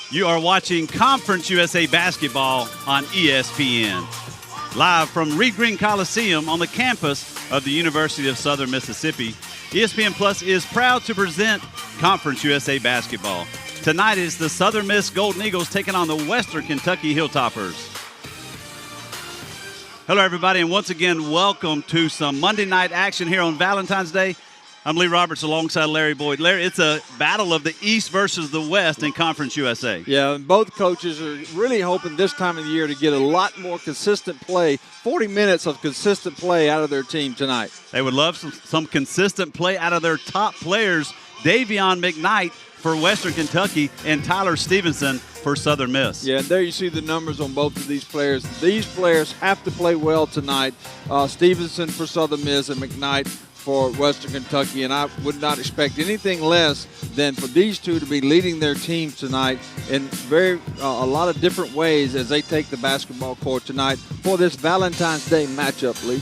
You are watching Conference USA basketball on ESPN. Live from Reed Green Coliseum on the campus of the University of Southern Mississippi, ESPN Plus is proud to present Conference USA basketball. Tonight is the Southern Miss Golden Eagles taking on the Western Kentucky Hilltoppers. Hello, everybody, and once again, welcome to some Monday night action here on Valentine's Day. I'm Lee Roberts alongside Larry Boyd. Larry, it's a battle of the East versus the West in Conference USA. Yeah, and both coaches are really hoping this time of the year to get a lot more consistent play, 40 minutes of consistent play out of their team tonight. They would love some consistent play out of their top players, Davion McKnight for Western Kentucky and Tyler Stevenson for Southern Miss. Yeah, and there you see the numbers on both of these players. These players have to play well tonight. Stevenson for Southern Miss and McKnight for Western Kentucky, and I would not expect anything less than for these two to be leading their teams tonight in a lot of different ways as they take the basketball court tonight for this Valentine's Day matchup, Lee.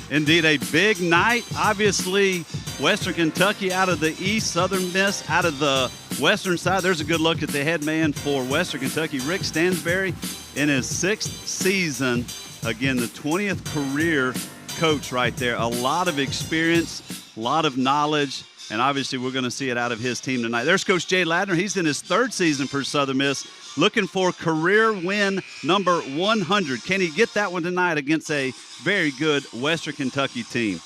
Indeed, a big night. Obviously, Western Kentucky out of the East, Southern Miss out of the Western side. There's a good look at the head man for Western Kentucky, Rick Stansberry, in his 6th season. Again, the 20th career coach right there. A lot of experience, a lot of knowledge, and obviously we're going to see it out of his team tonight. There's Coach Jay Ladner. He's in his 3rd season for Southern Miss, looking for career win number 100. Can he get that one tonight against a very good Western Kentucky team?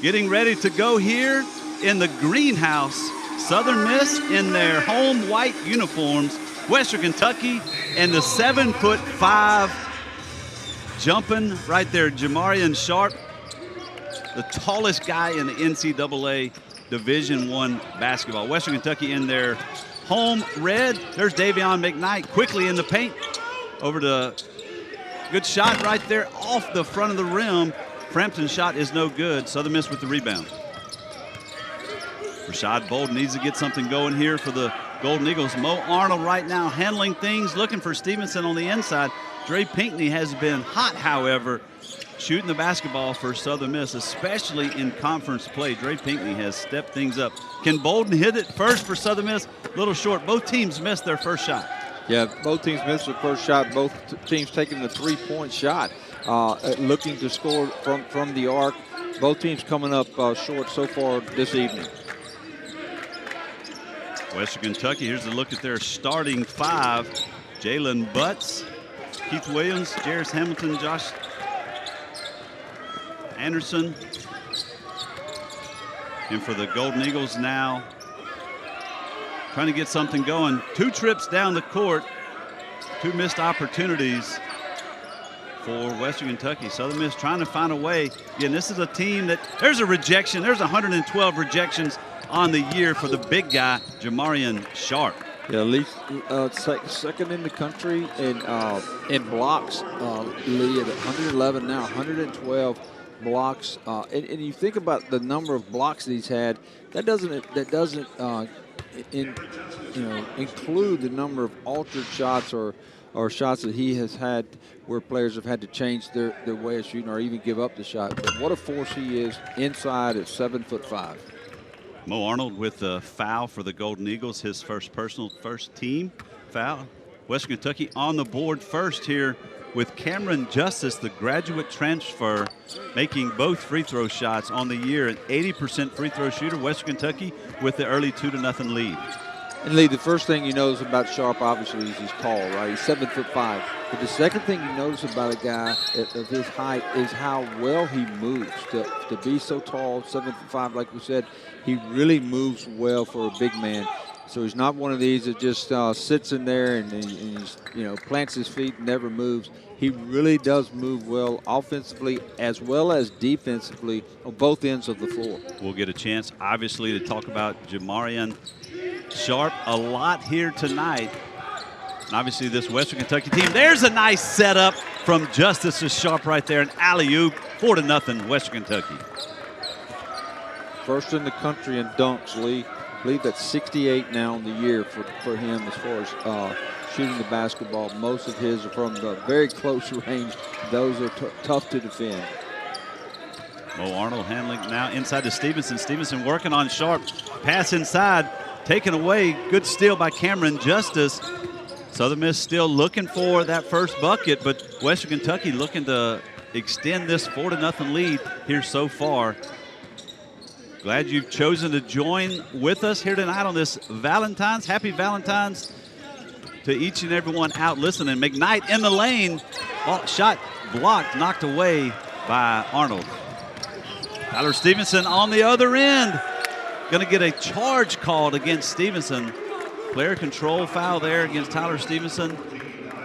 Getting ready to go here in the greenhouse. Southern Miss in their home white uniforms. Western Kentucky and the 7'5" jumping right there, Jamarian Sharp, the tallest guy in the NCAA Division I basketball. Western Kentucky in their home red. There's Davion McKnight quickly in the paint. Over to good shot right there off the front of the rim. Frampton's shot is no good. Southern Miss with the rebound. Rashad Bolden needs to get something going here for the Golden Eagles. Mo Arnold right now handling things, looking for Stevenson on the inside. Dre Pinckney has been hot, however, shooting the basketball for Southern Miss, especially in conference play. Dre Pinckney has stepped things up. Can Bolden hit it first for Southern Miss? A little short. Both teams missed their first shot. Yeah, both teams missed their first shot. Both teams taking the three-point shot, looking to score from the arc. Both teams coming up short so far this evening. Western Kentucky, here's a look at their starting 5. Jalen Butts, Keith Williams, Jairus Hamilton, Josh Anderson. And for the Golden Eagles now, trying to get something going. 2 trips down the court, 2 missed opportunities for Western Kentucky. Southern Miss trying to find a way. Again, this is a team that, there's a rejection. There's 112 rejections on the year for the big guy, Jamarian Sharp. Yeah, at least second in the country in blocks. Lee at 111 now, 112 blocks. And you think about the number of blocks that he's had. That doesn't include the number of altered shots or shots that he has had where players have had to change their way of shooting or even give up the shot. But what a force he is inside at 7'5". Mo Arnold with a foul for the Golden Eagles, his first team foul. Western Kentucky on the board first here with Cameron Justice, the graduate transfer, making both free throw shots on the year. An 80% free throw shooter. Western Kentucky with the early 2-0 lead. And Lee, the first thing you notice about Sharp, obviously, is he's tall, right? He's 7'5". But the second thing you notice about a guy of his height is how well he moves. To be so tall, 7'5", like we said, he really moves well for a big man. So he's not one of these that just sits in there and he's, plants his feet and never moves. He really does move well offensively as well as defensively on both ends of the floor. We'll get a chance, obviously, to talk about Jamarian Sharp a lot here tonight. And obviously, this Western Kentucky team. There's a nice setup from Justice to Sharp right there. An alley-oop, 4-0 Western Kentucky. First in the country in dunks, Lee. I believe that's 68 now in the year for him as far as shooting the basketball. Most of his are from the very close range. Those are tough to defend. Mo Arnold handling now inside to Stevenson. Stevenson working on Sharp. Pass inside. taken away. Good steal by Cameron Justice. Southern Miss still looking for that first bucket, but Western Kentucky looking to extend this 4-0 lead here so far. Glad you've chosen to join with us here tonight on this Valentine's. Happy Valentine's to each and everyone out listening. McKnight in the lane. Shot blocked, knocked away by Arnold. Tyler Stevenson on the other end. Going to get a charge called against Stevenson. Player control foul there against Tyler Stevenson.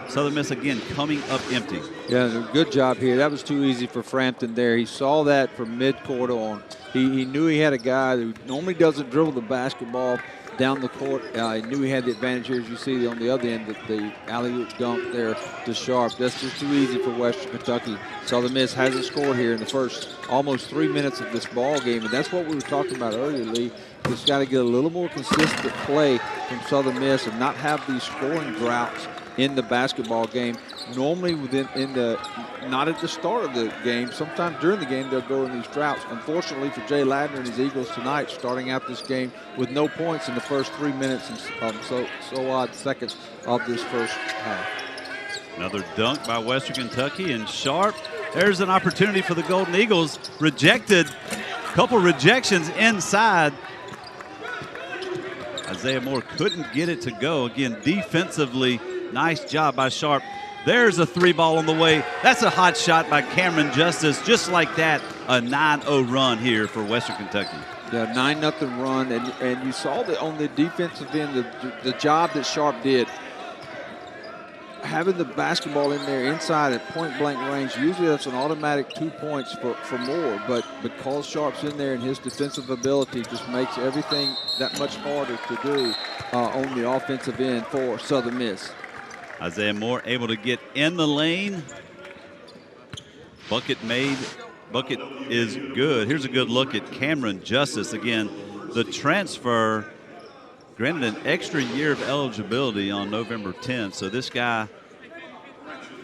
Southern Miss again coming up empty. Yeah, good job here. That was too easy for Frampton there. He saw that from midcourt on. He knew he had a guy who normally doesn't dribble the basketball down the court. He knew he had the advantage here, as you see on the other end, the alley-oop dunk there to Sharp. That's just too easy for Western Kentucky. Southern Miss hasn't scored here in the first almost 3 minutes of this ball game, and that's what we were talking about earlier, Lee. Just got to get a little more consistent play from Southern Miss and not have these scoring droughts in the basketball game. Normally not at the start of the game, sometimes during the game they'll go in these droughts. Unfortunately for Jay Ladner and his Eagles tonight, starting out this game with no points in the first 3 minutes and so odd seconds of this first half. Another dunk by Western Kentucky, and Sharp, there's an opportunity for the Golden Eagles. Rejected, couple rejections inside. Isaiah Moore couldn't get it to go. Again, defensively, nice job by Sharp. There's a 3-ball on the way. That's a hot shot by Cameron Justice. Just like that, a 9-0 run here for Western Kentucky. Yeah, 9-0 run, and you saw that on the defensive end, the job that Sharp did. Having the basketball in there inside at point-blank range, usually that's an automatic 2 points for Moore, but because Sharp's in there and his defensive ability just makes everything that much harder to do on the offensive end for Southern Miss. Isaiah Moore able to get in the lane. Bucket made. Bucket is good. Here's a good look at Cameron Justice. Again, the transfer granted an extra year of eligibility on November 10th. So this guy,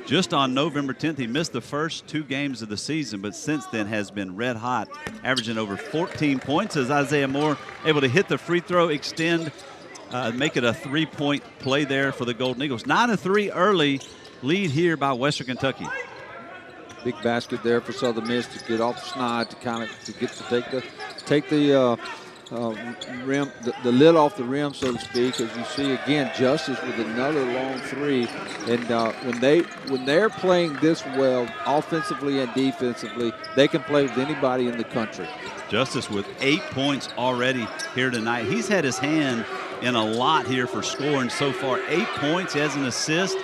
just on November 10th, he missed the first 2 games of the season, but since then has been red hot, averaging over 14 points as Isaiah Moore able to hit the free throw, extend, make it a 3-point play there for the Golden Eagles. 9-3 early lead here by Western Kentucky. Big basket there for Southern Miss to get off the snide, to take the rim, the lid off the rim, so to speak. As you see again, Justice with another long 3, and when they're playing this well, offensively and defensively, they can play with anybody in the country. Justice with 8 points already here tonight. He's had his hand in a lot here for scoring so far. 8 points, he has an assist.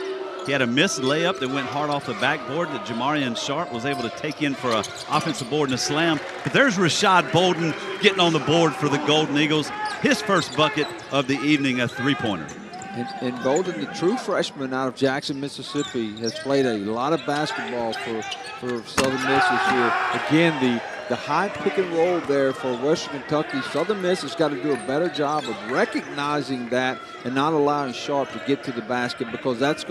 He had a missed layup that went hard off the backboard that Jamarian Sharp was able to take in for an offensive board and a slam. But there's Rashad Bolden getting on the board for the Golden Eagles. His first bucket of the evening, a 3-pointer. And Bolden, the true freshman out of Jackson, Mississippi, has played a lot of basketball for Southern Miss this year. Again, the high pick and roll there for Western Kentucky. Southern Miss has got to do a better job of recognizing that and not allowing Sharp to get to the basket, because that's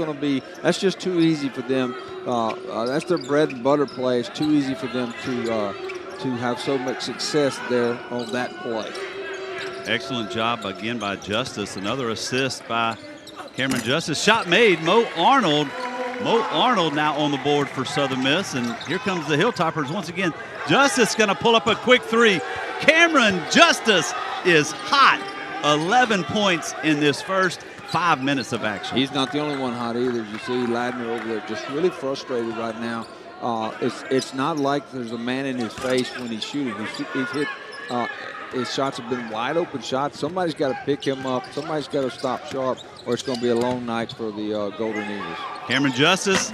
just too easy for them. That's their bread and butter play. It's too easy for them to have so much success there on that play. Excellent job again by Justice. Another assist by Cameron Justice. Shot made. Mo Arnold now on the board for Southern Miss. And here comes the Hilltoppers once again. Justice going to pull up a quick 3. Cameron Justice is hot. 11 points in this first 5 minutes of action. He's not the only one hot either. As you see Ladner over there just really frustrated right now. It's not like there's a man in his face when he's shooting. He's hit. His shots have been wide open shots. Somebody's got to pick him up. Somebody's got to stop Sharp, or it's going to be a long night for the Golden Eagles. Cameron Justice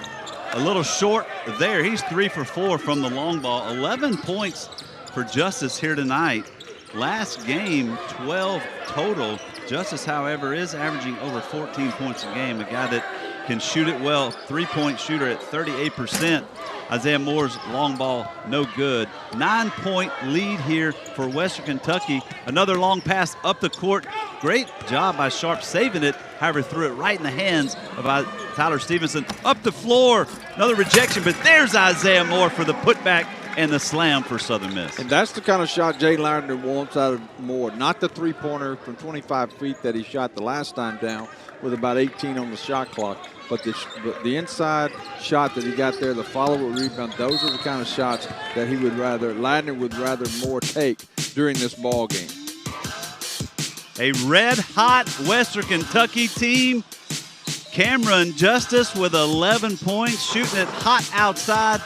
a little short there. He's 3 for 4 from the long ball. 11 points for Justice here tonight. Last game, 12 total. Justice, however, is averaging over 14 points a game. A guy that can shoot it well. 3-point shooter at 38%. Isaiah Moore's long ball, no good. 9-point lead here for Western Kentucky. Another long pass up the court. Great job by Sharp saving it. However, threw it right in the hands of Tyler Stevenson. Up the floor, another rejection, but there's Isaiah Moore for the putback and the slam for Southern Miss. And that's the kind of shot Jay Lardner wants out of Moore. Not the three-pointer from 25 feet that he shot the last time down with about 18 on the shot clock. But the inside shot that he got there, the follow-up rebound, those are the kind of shots that Lardner would rather Moore take during this ball game. A red-hot Western Kentucky team. Cameron Justice with 11 points, shooting it hot outside.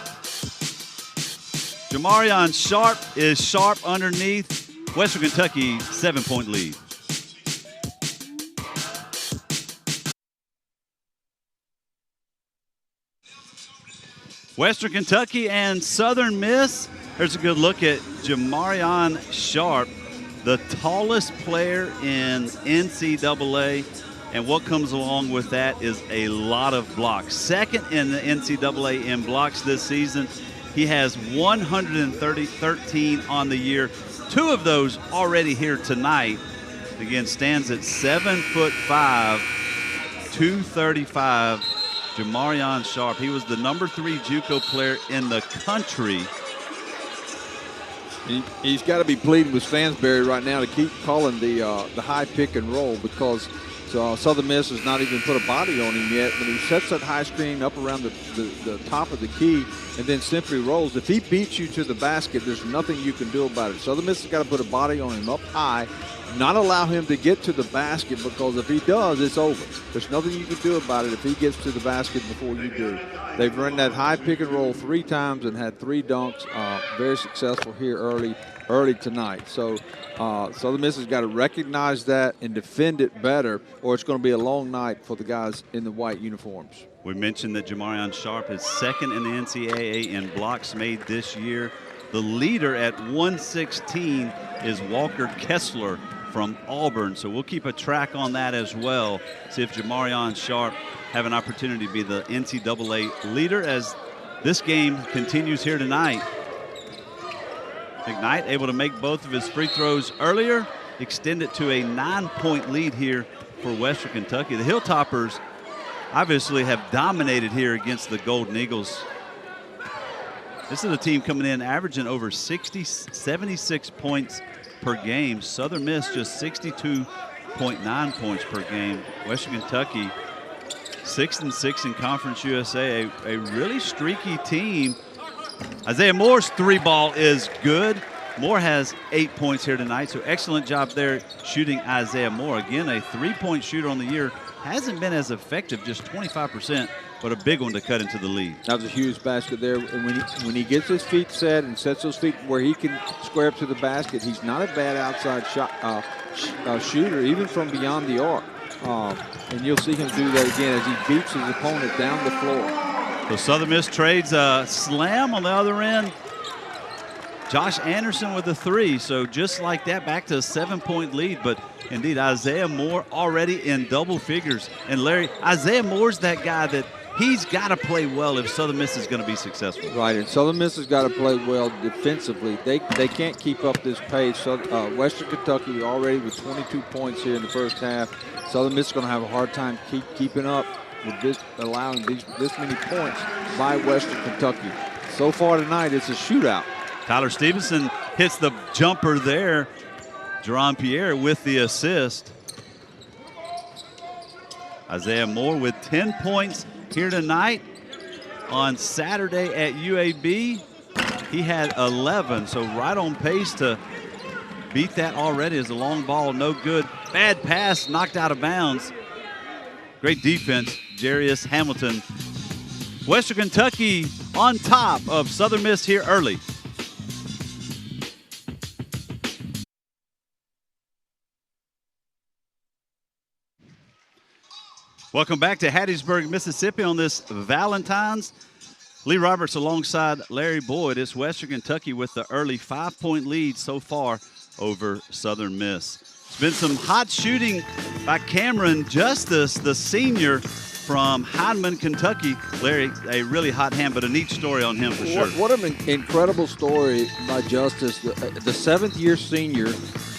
Jamarion Sharp is sharp underneath. Western Kentucky 7-point lead. Western Kentucky and Southern Miss. There's a good look at Jamarion Sharp, the tallest player in NCAA. And what comes along with that is a lot of blocks. Second in the NCAA in blocks this season. He has 113 on the year. 2 of those already here tonight. Again, stands at 7'5", 235. Jamarion Sharp. He was the number 3 JUCO player in the country. He's got to be pleading with Stansbury right now to keep calling the high pick and roll, because Southern Miss has not even put a body on him yet. When he sets that high screen up around the top of the key and then simply rolls, if he beats you to the basket, there's nothing you can do about it. Southern Miss has got to put a body on him up high, not allow him to get to the basket, because if he does, it's over. There's nothing you can do about it if he gets to the basket before you do. They've run that high pick and roll 3 times and had 3 dunks. Very successful here early tonight. So Southern Miss has got to recognize that and defend it better, or it's going to be a long night for the guys in the white uniforms. We mentioned that Jamarion Sharp is second in the NCAA in blocks made this year. The leader at 116 is Walker Kessler from Auburn. So we'll keep a track on that as well. See if Jamarion Sharp have an opportunity to be the NCAA leader as this game continues here tonight. McKnight able to make both of his free throws earlier, extend it to a 9-point lead here for Western Kentucky. The Hilltoppers obviously have dominated here against the Golden Eagles. This is a team coming in averaging over 76 points per game. Southern Miss just 62.9 points per game. Western Kentucky 6-6 in Conference USA, a really streaky team. Isaiah Moore's 3-ball is good. Moore has 8 points here tonight, so excellent job there shooting Isaiah Moore. Again, a 3-point shooter on the year. Hasn't been as effective, just 25%, but a big one to cut into the lead. That was a huge basket there. And when he gets his feet set and sets those feet where he can square up to the basket, he's not a bad outside shot shooter, even from beyond the arc. And you'll see him do that again as he beats his opponent down the floor. So Southern Miss trades a slam on the other end. Josh Anderson with the 3. So just like that, back to a 7-point lead. But indeed, Isaiah Moore already in double figures. And Larry, Isaiah Moore's that guy that he's got to play well if Southern Miss is going to be successful. Right, and Southern Miss has got to play well defensively. They can't keep up this pace. So, Western Kentucky already with 22 points here in the first half. Southern Miss is going to have a hard time keeping up with this, allowing this many points by Western Kentucky. So far tonight, it's a shootout. Tyler Stevenson hits the jumper there. Jerron Pierre with the assist. Isaiah Moore with 10 points here tonight. On Saturday at UAB, he had 11, so right on pace to beat that already as a long ball, no good. Bad pass, knocked out of bounds. Great defense, Jarius Hamilton. Western Kentucky on top of Southern Miss here early. Welcome back to Hattiesburg, Mississippi on this Valentine's. Lee Roberts alongside Larry Boyd. It's Western Kentucky with the early 5-point lead so far over Southern Miss. It's been some hot shooting by Cameron Justice, the senior from Heinemann, Kentucky. Larry, a really hot hand, but a neat story on him for sure. What an incredible story by Justice. The 7th-year senior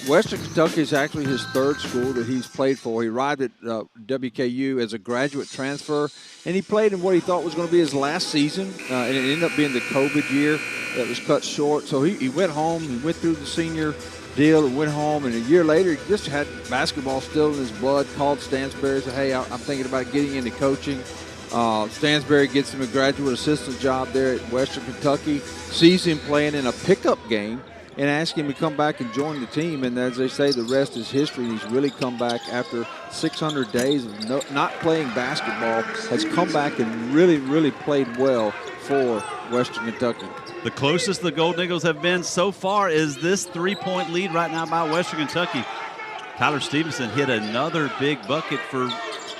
Western Kentucky is actually his third school that he's played for. He arrived at WKU as a graduate transfer, and he played in what he thought was going to be his last season, and it ended up being the COVID year that was cut short. So he went home, he went through the senior deal and went home, and a year later he just had basketball still in his blood, called Stansbury, said, hey, I'm thinking about getting into coaching. Stansbury gets him a graduate assistant job there at Western Kentucky, sees him playing in a pickup game, and asked him to come back and join the team. And as they say, the rest is history. And he's really come back after 600 days of not playing basketball, has come back and really, really played well for Western Kentucky. The closest the Golden Eagles have been so far is this three-point lead right now by Western Kentucky. Tyler Stevenson hit another big bucket for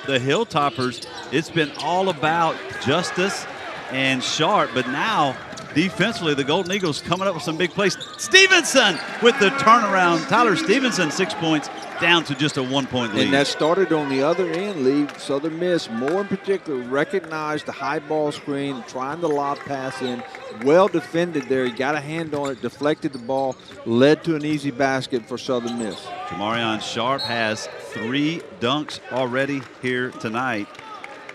the Hilltoppers. It's been all about Justice and Sharp, but now defensively, the Golden Eagles coming up with some big plays. Stevenson with the turnaround. Tyler Stevenson, 6 points, down to just a 1 point lead. And that started on the other end, Lee. Southern Miss, more in particular, recognized the high ball screen, trying to lob pass in. Well defended there. He got a hand on it, deflected the ball, led to an easy basket for Southern Miss. Jamarion Sharp has 3 dunks already here tonight.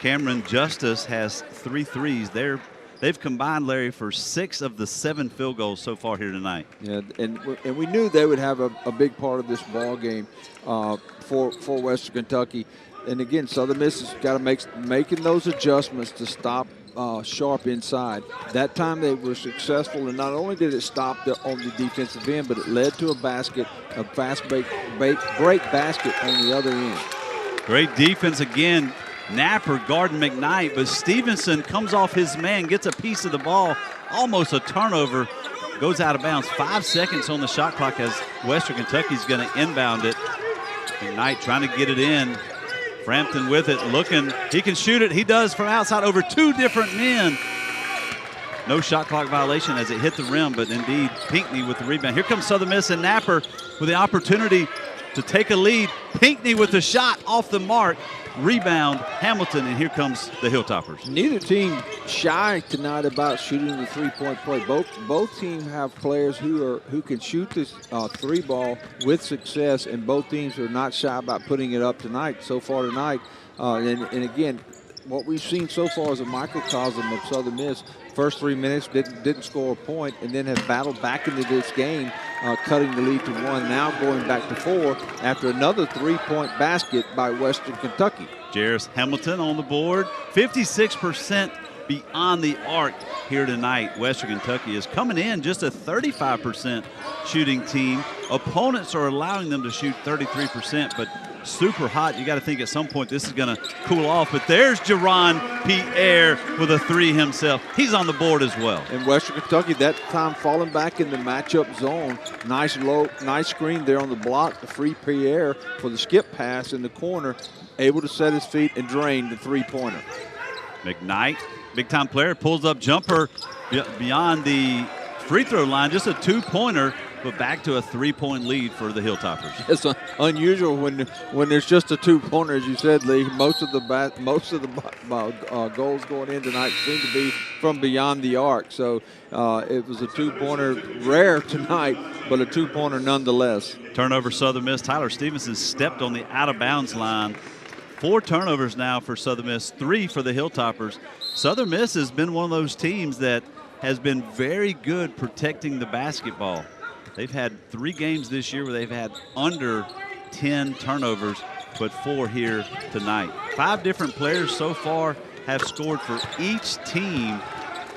Cameron Justice has 3 threes. They've combined, Larry, for 6 of the 7 field goals so far here tonight. Yeah, and we knew they would have a big part of this ball game for Western Kentucky. And again, Southern Miss has got to making those adjustments to stop Sharp inside. That time they were successful, and not only did it stop on the defensive end, but it led to a basket, a fast break basket on the other end. Great defense again. Napper guarding McKnight, but Stevenson comes off his man, gets a piece of the ball, almost a turnover, goes out of bounds. 5 seconds on the shot clock as Western Kentucky's going to inbound it. McKnight trying to get it in. Frampton with it, looking. He can shoot it. He does from outside over 2 different men. No shot clock violation as it hit the rim, but indeed Pinckney with the rebound. Here comes Southern Miss and Napper with the opportunity to take a lead. Pinckney with the shot off the mark. Rebound, Hamilton, and here comes the Hilltoppers. Neither team shy tonight about shooting the three-point play. Both teams have players who can shoot this 3 ball with success, and both teams are not shy about putting it up tonight. So far tonight, and again, what we've seen so far is a microcosm of Southern Miss. First 3 minutes didn't score a point, and then have battled back into this game, cutting the lead to 1, now going back to 4 after another 3-point basket by Western Kentucky. Jarris Hamilton on the board, 56% beyond the arc here tonight. Western Kentucky is coming in just a 35% shooting team. Opponents are allowing them to shoot 33%, but super hot. You got to think at some point this is going to cool off. But there's Jerron Pierre with a 3 himself. He's on the board as well. And Western Kentucky that time falling back in the matchup zone. Nice screen there on the block. The free Pierre for the skip pass in the corner. Able to set his feet and drain the 3-pointer. McKnight, big-time player, pulls up jumper beyond the free throw line. Just a 2-pointer. But back to a 3-point lead for the Hilltoppers. It's unusual when there's just a 2-pointer, as you said, Lee. Most of the goals going in tonight seem to be from beyond the arc. So it was a 2-pointer, rare tonight, but a 2-pointer nonetheless. Turnover Southern Miss. Tyler Stevenson stepped on the out-of-bounds line. 4 turnovers now for Southern Miss, 3 for the Hilltoppers. Southern Miss has been one of those teams that has been very good protecting the basketball. They've had 3 games this year where they've had under 10 turnovers, but 4 here tonight. 5 different players so far have scored for each team.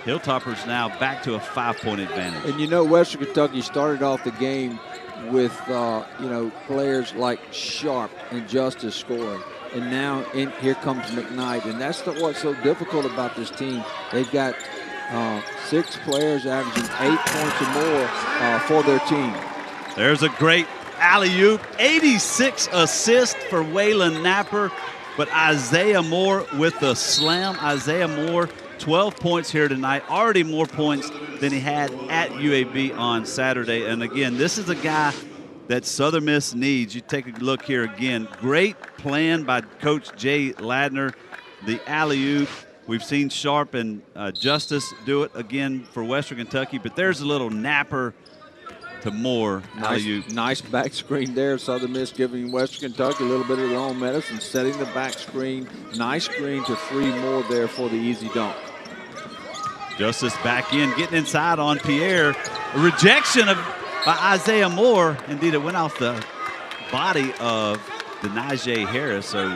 Hilltoppers now back to a 5-point advantage. And you know, Western Kentucky started off the game with, players like Sharp and Justice scoring. And now here comes McKnight. And that's what's so difficult about this team. They've got 6 players averaging 8 points or more for their team. There's a great alley-oop. 86 assists for Waylon Napper. But Isaiah Moore with the slam. Isaiah Moore, 12 points here tonight. Already more points than he had at UAB on Saturday. And again, this is a guy that Southern Miss needs. You take a look here again. Great plan by Coach Jay Ladner. The alley-oop. We've seen Sharp and Justice do it again for Western Kentucky, but there's a little Napper to Moore. Nice back screen there. Southern Miss giving Western Kentucky a little bit of their own medicine, setting the back screen. Nice screen to free Moore there for the easy dunk. Justice back in, getting inside on Pierre. A rejection by Isaiah Moore. Indeed, it went off the body of Denijay Harris. So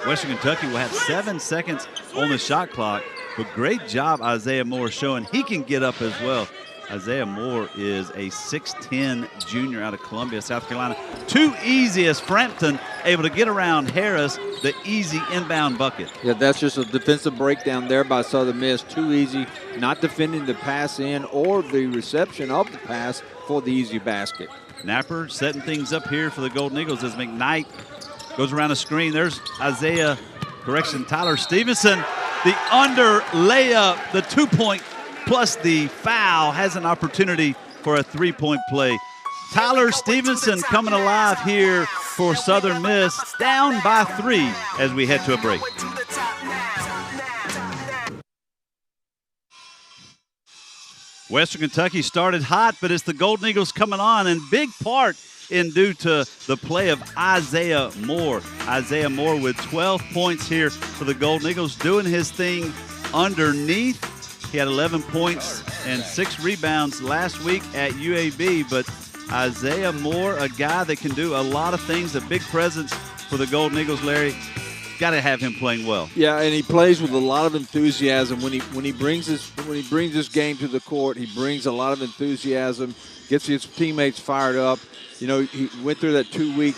Western Kentucky will have 7 seconds on the shot clock. But great job, Isaiah Moore, showing he can get up as well. Isaiah Moore is a 6'10 junior out of Columbia, South Carolina. Too easy as Frampton able to get around Harris, the easy inbound bucket. Yeah, that's just a defensive breakdown there by Southern Miss. Too easy, not defending the pass in or the reception of the pass for the easy basket. Napper setting things up here for the Golden Eagles as McKnight goes around the screen. There's Tyler Stevenson. The under layup, the 2-point plus the foul, has an opportunity for a 3-point play. Tyler Stevenson coming alive here for Southern Miss, down by 3 as we head to a break. Western Kentucky started hot, but it's the Golden Eagles coming on, in big part due to the play of Isaiah Moore. Isaiah Moore with 12 points here for the Golden Eagles, doing his thing underneath. He had 11 points and 6 rebounds last week at UAB, but Isaiah Moore, a guy that can do a lot of things, a big presence for the Golden Eagles, Larry. Got to have him playing well. Yeah, and he plays with a lot of enthusiasm. When he brings his game to the court, he brings a lot of enthusiasm, gets his teammates fired up. You know, he went through that 2-week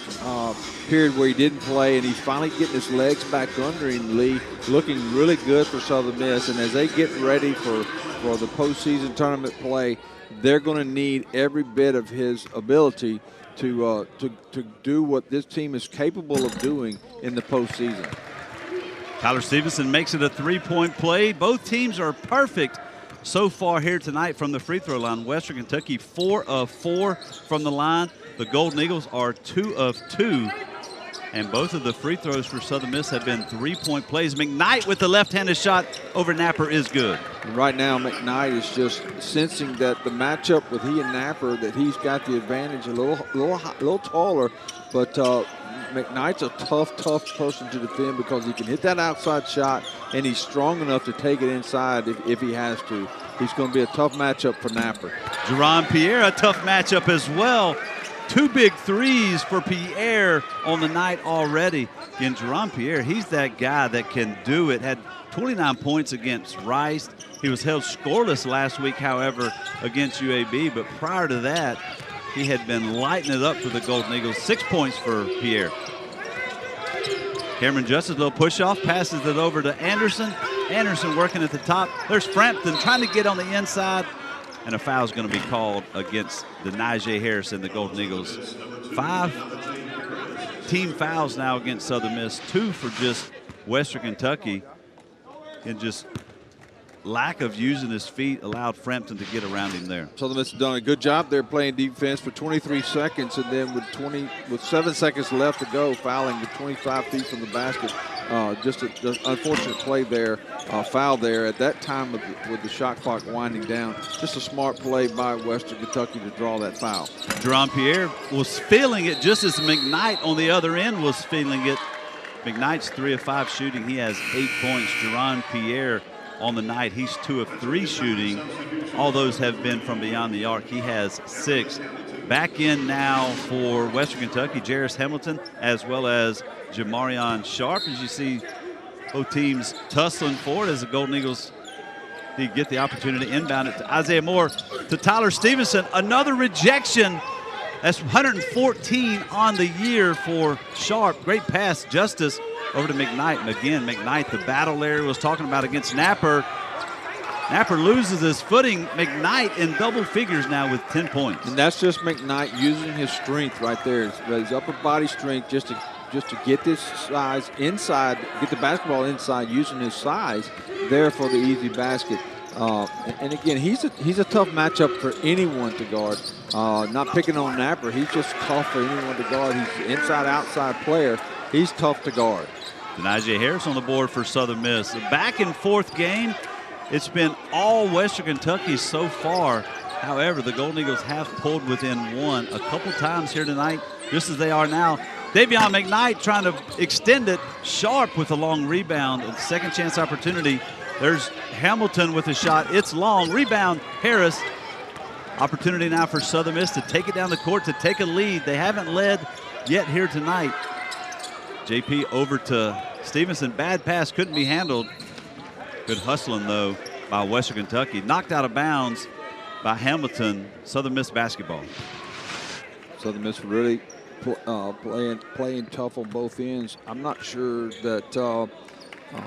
period where he didn't play, and he's finally getting his legs back under him, Lee, looking really good for Southern Miss. And as they get ready for the postseason tournament play, they're going to need every bit of his ability to do what this team is capable of doing in the postseason. Tyler Stevenson makes it a 3-point play. Both teams are perfect so far here tonight from the free throw line. Western Kentucky 4 of 4 from the line. The Golden Eagles are 2 of 2. And both of the free throws for Southern Miss have been 3-point plays. McKnight with the left-handed shot over Napper is good. And right now, McKnight is just sensing that the matchup with he and Napper, that he's got the advantage, a little taller. But McKnight's a tough person to defend because he can hit that outside shot, and he's strong enough to take it inside if he has to. He's going to be a tough matchup for Napper. Jerron Pierre, a tough matchup as well. 2 big threes for Pierre on the night already. Again, Jerron Pierre, he's that guy that can do it. Had 29 points against Rice. He was held scoreless last week, however, against UAB. But prior to that, he had been lighting it up for the Golden Eagles. 6 points for Pierre. Cameron Justice, little push-off, passes it over to Anderson. Anderson working at the top. There's Frampton trying to get on the inside. And a foul is going to be called against Denijay Harris and the Golden Eagles. 5 team fouls now against Southern Miss, 2 for just Western Kentucky. And just lack of using his feet allowed Frampton to get around him there. Southern Miss has done a good job there playing defense for 23 seconds, and then with 7 seconds left to go, fouling with 25 feet from the basket. Just an unfortunate play there, foul there at that time with the shot clock winding down. Just a smart play by Western Kentucky to draw that foul. Jerron Pierre was feeling it just as McKnight on the other end was feeling it. McKnight's 3 of 5 shooting. He has 8 points. Jerron Pierre on the night, he's 2 of 3 shooting. All those have been from beyond the arc. He has 6. Back in now for Western Kentucky, Jarris Hamilton, as well as Jamarion Sharp. As you see, both teams tussling forward as the Golden Eagles get the opportunity to inbound it to Isaiah Moore, to Tyler Stevenson. Another rejection. That's 114 on the year for Sharp. Great pass, Justice, over to McKnight. And again, McKnight, the battle Larry was talking about against Napper. Napper loses his footing. McKnight in double figures now with 10 points. And that's just McKnight using his strength right there. His upper body strength just to get this size inside, get the basketball inside, using his size there for the easy basket. And again, he's a tough matchup for anyone to guard. Not picking on Napper. He's just tough for anyone to guard. He's an inside-outside player. He's tough to guard. Denijay Harris on the board for Southern Miss. A back-and-forth game. It's been all Western Kentucky so far. However, the Golden Eagles have pulled within one a couple times here tonight, just as they are now. Davion McKnight trying to extend it. Sharp with a long rebound. And second chance opportunity. There's Hamilton with a shot. It's long. Rebound, Harris. Opportunity now for Southern Miss to take it down the court, to take a lead. They haven't led yet here tonight. JP over to Stevenson. Bad pass, couldn't be handled. Good hustling, though, by Western Kentucky. Knocked out of bounds by Hamilton. Southern Miss basketball. Southern Miss really playing tough on both ends. I'm not sure that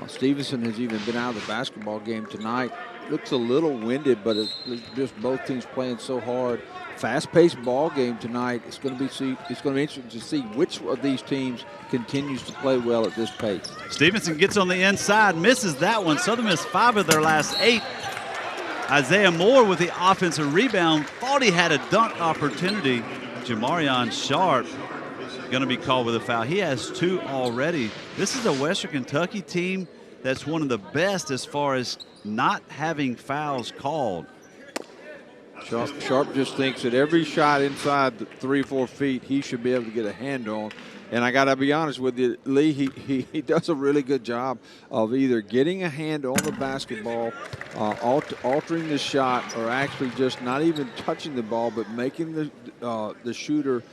Stevenson has even been out of the basketball game tonight. Looks a little winded, but it's just both teams playing so hard. Fast-paced ball game tonight. It's going to be interesting to see which of these teams continues to play well at this pace. Stevenson gets on the inside, misses that one. Southern Miss 5 of their last 8. Isaiah Moore with the offensive rebound. Thought he had a dunk opportunity. Jamarion Sharp going to be called with a foul. He has 2 already. This is a Western Kentucky team that's one of the best as far as not having fouls called. Sharp just thinks that every shot inside the 3-4 feet he should be able to get a hand on. And I got to be honest with you, Lee, he does a really good job of either getting a hand on the basketball, altering the shot, or actually just not even touching the ball, but making the shooter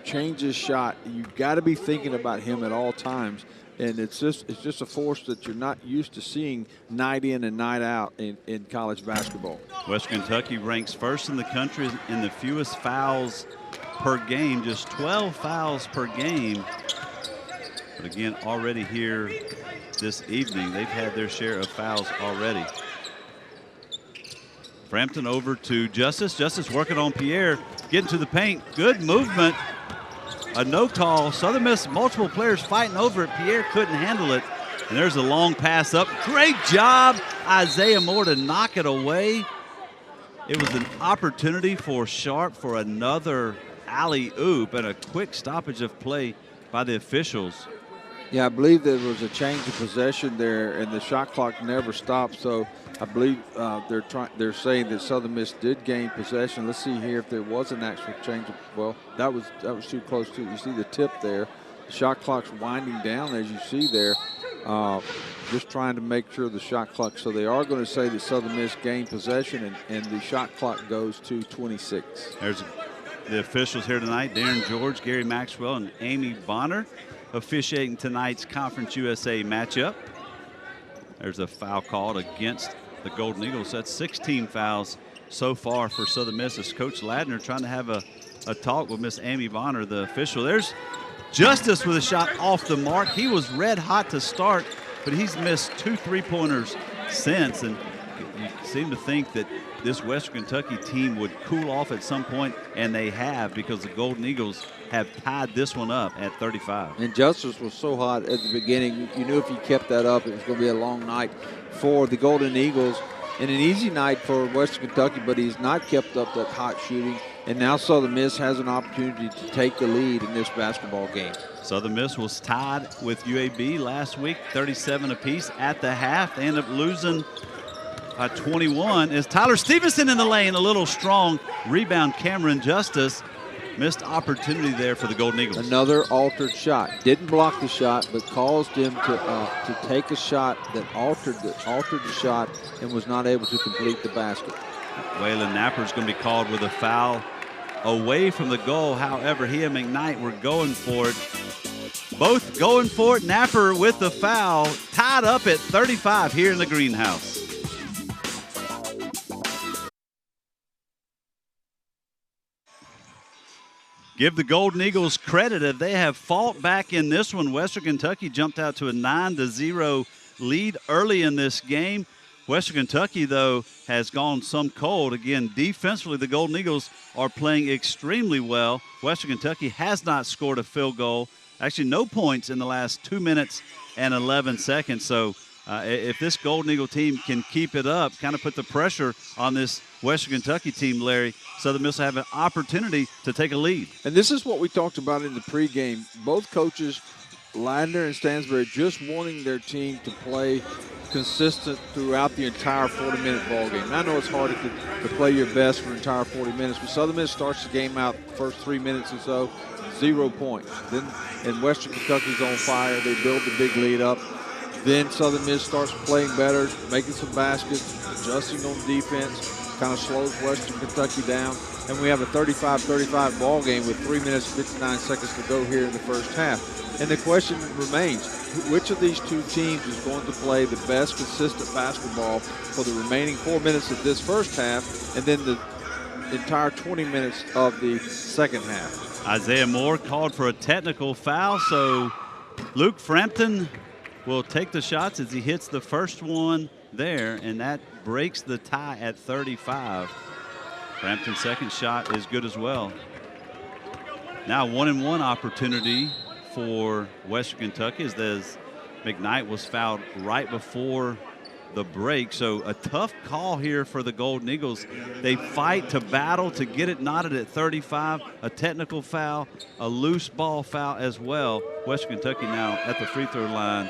change his shot. You've got to be thinking about him at all times. And it's just a force that you're not used to seeing night in and night out in college basketball. Western Kentucky ranks first in the country in the fewest fouls per game, just 12 fouls per game. But again, already here this evening, they've had their share of fouls already. Frampton over to Justice. Justice working on Pierre, getting to the paint. Good movement. A no call. Southern Miss, multiple players fighting over it. Pierre couldn't handle it. And there's a long pass up. Great job, Isaiah Moore, to knock it away. It was an opportunity for Sharp for another alley-oop and a quick stoppage of play by the officials. Yeah, I believe there was a change of possession there, and the shot clock never stopped. So I believe they're saying that Southern Miss did gain possession. Let's see here if there was an actual change. Well, that was too close to. You see the tip there. The shot clock's winding down, as you see there. Just trying to make sure the shot clock. So they are going to say that Southern Miss gained possession, and the shot clock goes to 26. There's the officials here tonight: Darren George, Gary Maxwell, and Amy Bonner, officiating tonight's Conference USA matchup. There's a foul called against the Golden Eagles. That's 16 fouls so far for Southern Miss. As Coach Ladner trying to have a talk with Miss Amy Bonner, the official. There's Justice with a shot off the mark. He was red hot to start, but he's missed 2 3-pointers since. And you seem to think that this Western Kentucky team would cool off at some point, and they have, because the Golden Eagles have tied this one up at 35. And Justice was so hot at the beginning. You knew if he kept that up, it was going to be a long night for the Golden Eagles and an easy night for Western Kentucky, but he's not kept up that hot shooting. And now Southern Miss has an opportunity to take the lead in this basketball game. Southern Miss was tied with UAB last week, 37 apiece at the half. They end up losing 21. Is Tyler Stevenson in the lane, a little strong rebound. Cameron Justice. Missed opportunity there for the Golden Eagles. Another altered shot. Didn't block the shot, but caused him to take a shot that altered the shot and was not able to complete the basket. Waylon Napper is going to be called with a foul away from the goal. However, he and McKnight were going for it. Both going for it. Napper with the foul. Tied up at 35 here in the greenhouse. Give the Golden Eagles credit if they have fought back in this one. Western Kentucky jumped out to a 9-0 lead early in this game. Western Kentucky, though, has gone some cold. Again, defensively, the Golden Eagles are playing extremely well. Western Kentucky has not scored a field goal. Actually, no points in the last 2 minutes and 11 seconds. So if this Golden Eagle team can keep it up, kind of put the pressure on this Western Kentucky team, Larry, Southern Miss will have an opportunity to take a lead. And this is what we talked about in the pregame. Both coaches Ladner and Stansbury just wanting their team to play consistent throughout the entire 40-minute ball game. And I know it's hard to play your best for an entire 40 minutes, but Southern Miss starts the game out the first 3 minutes or so, 0 points. Then, and Western Kentucky's on fire. They build the big lead up. Then Southern Miss starts playing better, making some baskets, adjusting on defense, kind of slows Western Kentucky down. And we have a 35-35 ball game with 3 minutes and 59 seconds to go here in the first half. And the question remains, which of these two teams is going to play the best consistent basketball for the remaining 4 minutes of this first half and then the entire 20 minutes of the second half? Isaiah Moore called for a technical foul, so Luke Frampton will take the shots as he hits the first one there, and that breaks the tie at 35. Frampton's second shot is good as well. Now 1-and-1 opportunity for Western Kentucky as McKnight was fouled right before the break. So a tough call here for the Golden Eagles. They fight to battle to get it knotted at 35. A technical foul, a loose ball foul as well. Western Kentucky now at the free throw line,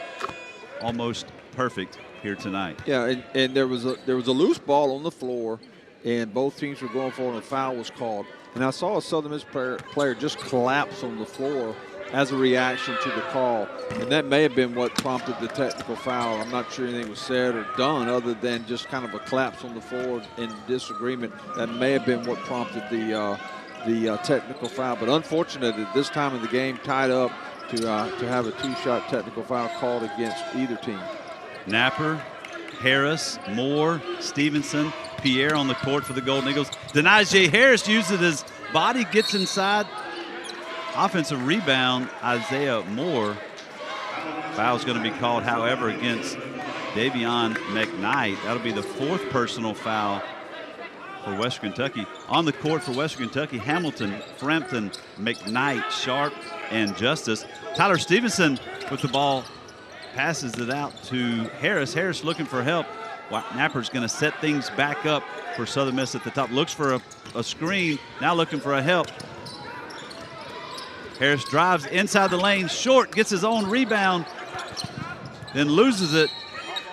almost perfect here tonight. Yeah, and there was a loose ball on the floor, and both teams were going for it, and a foul was called. And I saw a Southern Miss player just collapse on the floor as a reaction to the call. And that may have been what prompted the technical foul. I'm not sure anything was said or done other than just kind of a collapse on the floor in disagreement. That may have been what prompted the technical foul. But unfortunate at this time of the game, tied up, to have a two-shot technical foul called against either team. Napper, Harris, Moore, Stevenson, Pierre on the court for the Golden Eagles. Denaje Harris uses his body, gets inside. Offensive rebound, Isaiah Moore. Foul's going to be called, however, against Davion McKnight. That'll be the fourth personal foul for Western Kentucky. On the court for Western Kentucky, Hamilton, Frampton, McKnight, Sharp, and Justice. Tyler Stevenson with the ball passes it out to Harris. Harris looking for help. Napper's going to set things back up for Southern Miss at the top. Looks for a screen, now looking for a help. Harris drives inside the lane, short, gets his own rebound, then loses it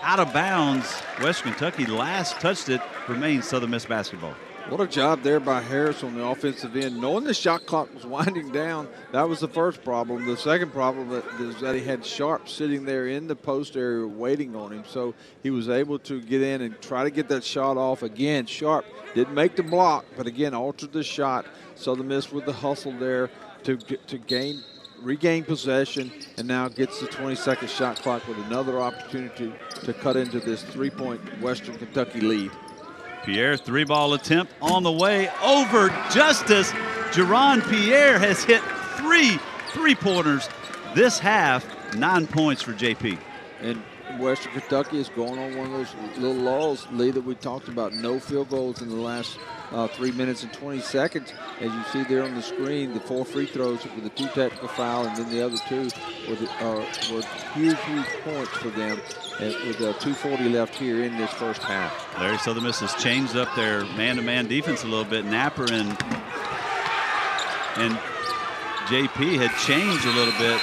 out of bounds. Western Kentucky last touched it, remains Southern Miss basketball. What a job there by Harris on the offensive end. Knowing the shot clock was winding down, that was the first problem. The second problem is that he had Sharp sitting there in the post area waiting on him. So he was able to get in and try to get that shot off. Again, Sharp didn't make the block, but again, altered the shot. Southern Miss with the hustle there to regain possession, and now gets the 20-second shot clock with another opportunity to cut into this 3-point Western Kentucky lead. Pierre, three-ball attempt on the way over Justice. Jerron Pierre has hit three-pointers this half, 9 points for JP. And Western Kentucky is going on one of those little lulls, Lee, that we talked about. No field goals in the last 3 minutes and 20 seconds. As you see there on the screen, the 4 free throws with the 2 technical foul, and then the other 2 were huge points for them with 2:40 left here in this first half. Larry, Southern Miss has changed up their man-to-man defense a little bit. Napper and JP had changed a little bit.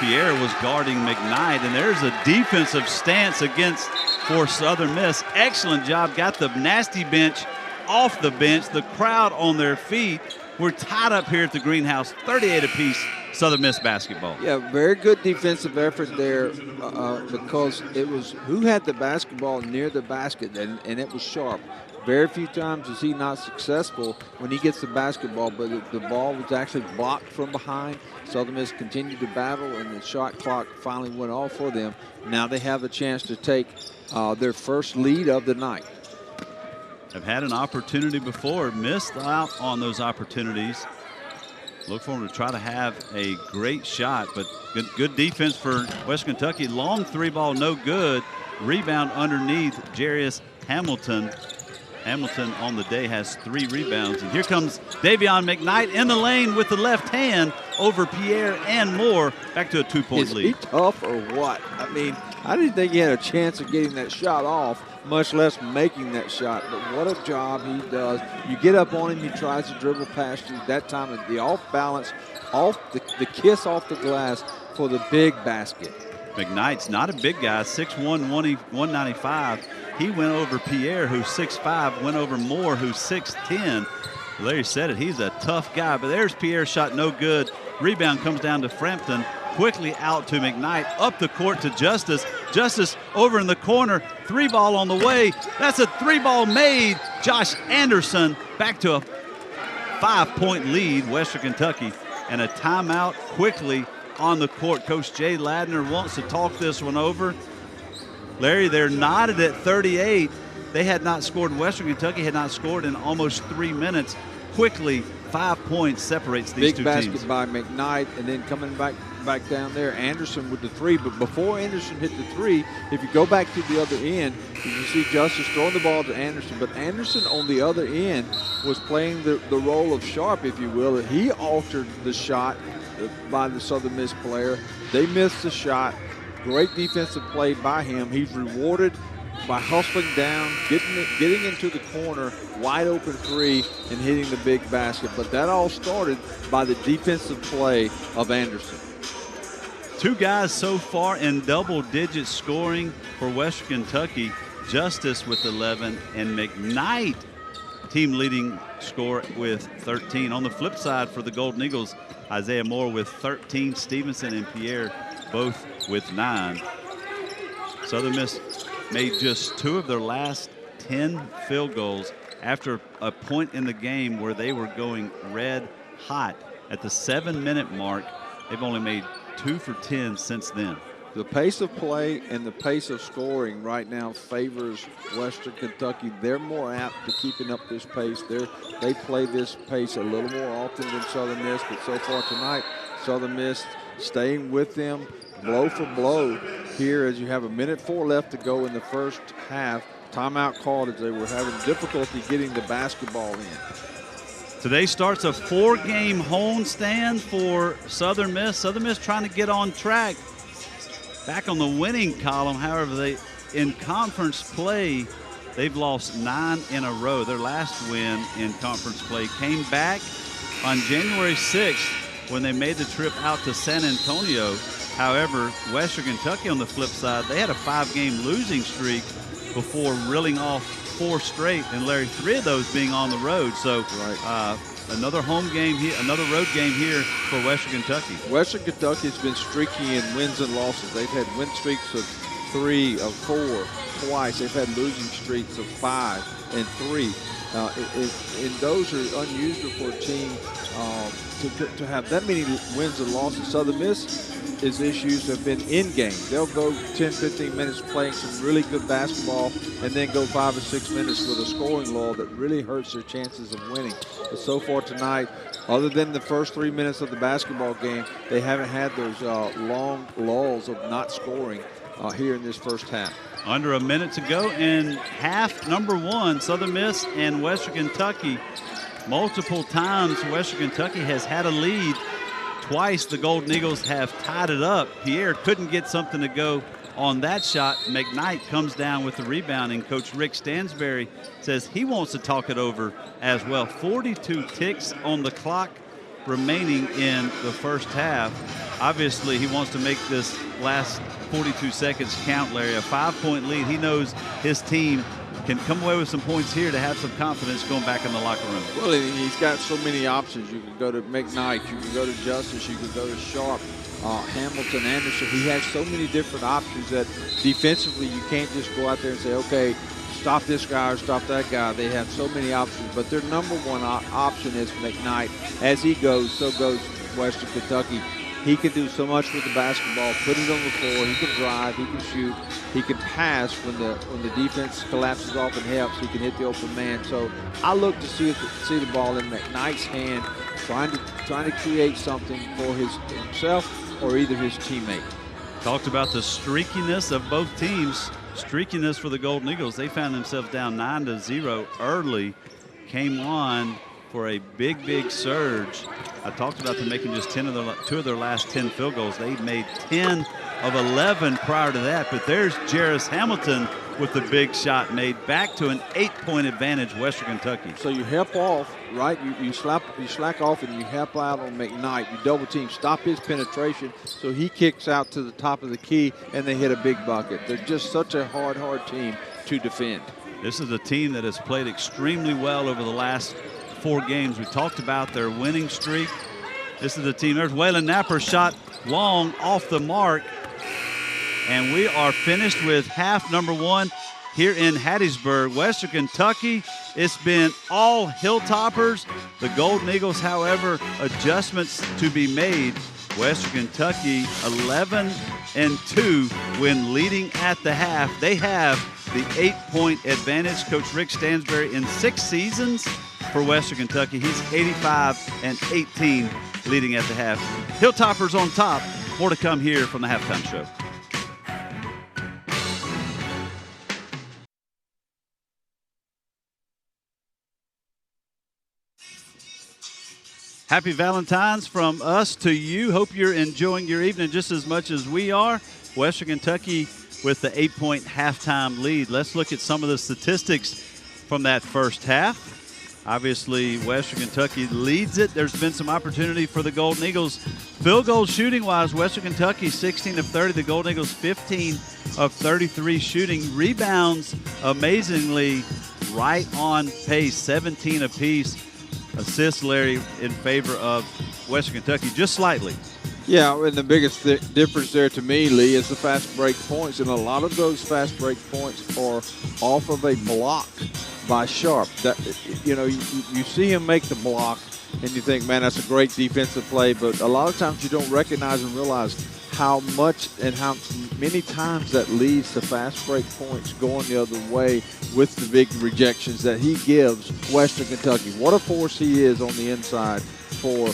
Pierre was guarding McKnight, and there's a defensive stance for Southern Miss. Excellent job. Got the nasty bench off the bench, the crowd on their feet. We're tied up here at the Greenhouse, 38 apiece, Southern Miss basketball. Yeah, very good defensive effort there because it was who had the basketball near the basket, and it was Sharp. Very few times is he not successful when he gets the basketball, but the ball was actually blocked from behind. Southern Miss continued to battle, and the shot clock finally went off for them. Now they have a chance to take their first lead of the night. Have had an opportunity before, missed out on those opportunities. Look for them to try to have a great shot, but good defense for West Kentucky. Long 3-ball, no good. Rebound underneath Jarius Hamilton. Hamilton on the day has 3 rebounds. And here comes Davion McKnight in the lane with the left hand over Pierre and Moore. Back to a 2-point lead. Is he tough or what? I mean, I didn't think he had a chance of getting that shot off, much less making that shot. But what a job he does. You get up on him, he tries to dribble past you. That time, the off balance, the kiss off the glass, for the big basket. McKnight's not a big guy, 6'1", 195. He went over Pierre, who's 6'5", went over Moore, who's 6'10". Larry said it, he's a tough guy, but there's Pierre, shot no good. Rebound comes down to Frampton, quickly out to McKnight, up the court to Justice. Justice over in the corner, 3-ball on the way. That's a 3-ball made. Josh Anderson back to a 5-point lead, Western Kentucky, and a timeout quickly on the court. Coach Jay Ladner wants to talk this one over. Larry, they're knotted at 38. They had not scored. Western Kentucky had not scored in almost 3 minutes. Quickly, 5 points separates these two teams. Big basket by McKnight, and then coming back down there, Anderson with the 3. But before Anderson hit the 3, if you go back to the other end, you can see Justice throwing the ball to Anderson. But Anderson on the other end was playing the role of Sharp, if you will. He altered the shot by the Southern Miss player. They missed the shot. Great defensive play by him. He's rewarded by hustling down, getting into the corner, wide open 3, and hitting the big basket. But that all started by the defensive play of Anderson. 2 guys so far in double-digit scoring for Western Kentucky. Justice with 11 and McKnight, team leading score with 13. On the flip side for the Golden Eagles, Isaiah Moore with 13, Stevenson and Pierre both with 9. Southern Miss made just 2 of their last 10 field goals after a point in the game where they were going red hot. At the 7-minute mark, they've only made 2 for 10 since then. The pace of play and the pace of scoring right now favors Western Kentucky. They're more apt to keeping up this pace. They play this pace a little more often than Southern Miss, but so far tonight, Southern Miss staying with them blow for blow here as you have 1:04 left to go in the first half. Timeout called as they were having difficulty getting the basketball in. Today starts a 4-game homestand for Southern Miss. Southern Miss trying to get on track. Back on the winning column, however, in conference play, they've lost 9 in a row. Their last win in conference play came back on January 6th when they made the trip out to San Antonio. However, Western Kentucky on the flip side, they had a 5-game losing streak before reeling off 4 straight, and Larry, 3 of those being on the road. So another home game here, another road game here for Western Kentucky. Western Kentucky has been streaky in wins and losses. They've had win streaks of 3, of 4, twice. They've had losing streaks of 5 and 3. And those are unusual for a team to have that many wins and losses. Southern Miss, his issues have been in game. They'll go 10, 15 minutes playing some really good basketball and then go 5 or 6 minutes with a scoring lull that really hurts their chances of winning. But so far tonight, other than the first 3 minutes of the basketball game, they haven't had those long lulls of not scoring here in this first half. Under a minute to go in half number 1, Southern Miss and Western Kentucky. Multiple times Western Kentucky has had a lead. Twice the Golden Eagles have tied it up. Pierre couldn't get something to go on that shot. McKnight comes down with the rebound, and Coach Rick Stansberry says he wants to talk it over as well. 42 ticks on the clock remaining in the first half. Obviously, he wants to make this last 42 seconds count, Larry. A 5-point lead. He knows his team can come away with some points here to have some confidence going back in the locker room. Well, he's got so many options. You can go to McKnight, you can go to Justice, you can go to Sharp, Hamilton, Anderson. He has so many different options that defensively you can't just go out there and say, okay, stop this guy or stop that guy. They have so many options, but their number one option is McKnight. As he goes, so goes Western Kentucky. He can do so much with the basketball, put it on the floor. He can drive, he can shoot, he can pass when the defense collapses off and helps. He can hit the open man. So I look to see the ball in McKnight's hand, trying to create something for himself or either his teammate. Talked about the streakiness of both teams. Streakiness for the Golden Eagles. They found themselves down 9-0 early, came on for a big surge. I talked about them making just 2 of their last 10 field goals. They made 10 of 11 prior to that, but there's Jarris Hamilton with the big shot made. Back to an 8-point advantage, Western Kentucky. So you help off, right? You slack off and you help out on McKnight. You double team, stop his penetration, so he kicks out to the top of the key and they hit a big bucket. They're just such a hard team to defend. This is a team that has played extremely well over the last 4 games. We talked about their winning streak. This is the team. There's Waylon Napper, shot long off the mark. And we are finished with half number 1 here in Hattiesburg. Western Kentucky, it's been all Hilltoppers. The Golden Eagles, however, adjustments to be made. Western Kentucky 11-2 when leading at the half. They have the 8-point advantage. Coach Rick Stansbury in 6 seasons for Western Kentucky. He's 85-18 leading at the half. Hilltoppers on top. More to come here from the halftime show. Happy Valentine's from us to you. Hope you're enjoying your evening just as much as we are. Western Kentucky with the 8-point halftime lead. Let's look at some of the statistics from that first half. Obviously, Western Kentucky leads it. There's been some opportunity for the Golden Eagles. Field goal shooting-wise, Western Kentucky 16 of 30. The Golden Eagles 15 of 33 shooting. Rebounds, amazingly, right on pace, 17 apiece. Assists, Larry, in favor of Western Kentucky, just slightly. Yeah, and the biggest difference there to me, Lee, is the fast break points. And a lot of those fast break points are off of a block by Sharp. That, you know, you see him make the block, and you think, man, that's a great defensive play. But a lot of times you don't recognize and realize how much and how many times that leads to fast break points going the other way with the big rejections that he gives Western Kentucky. What a force he is on the inside for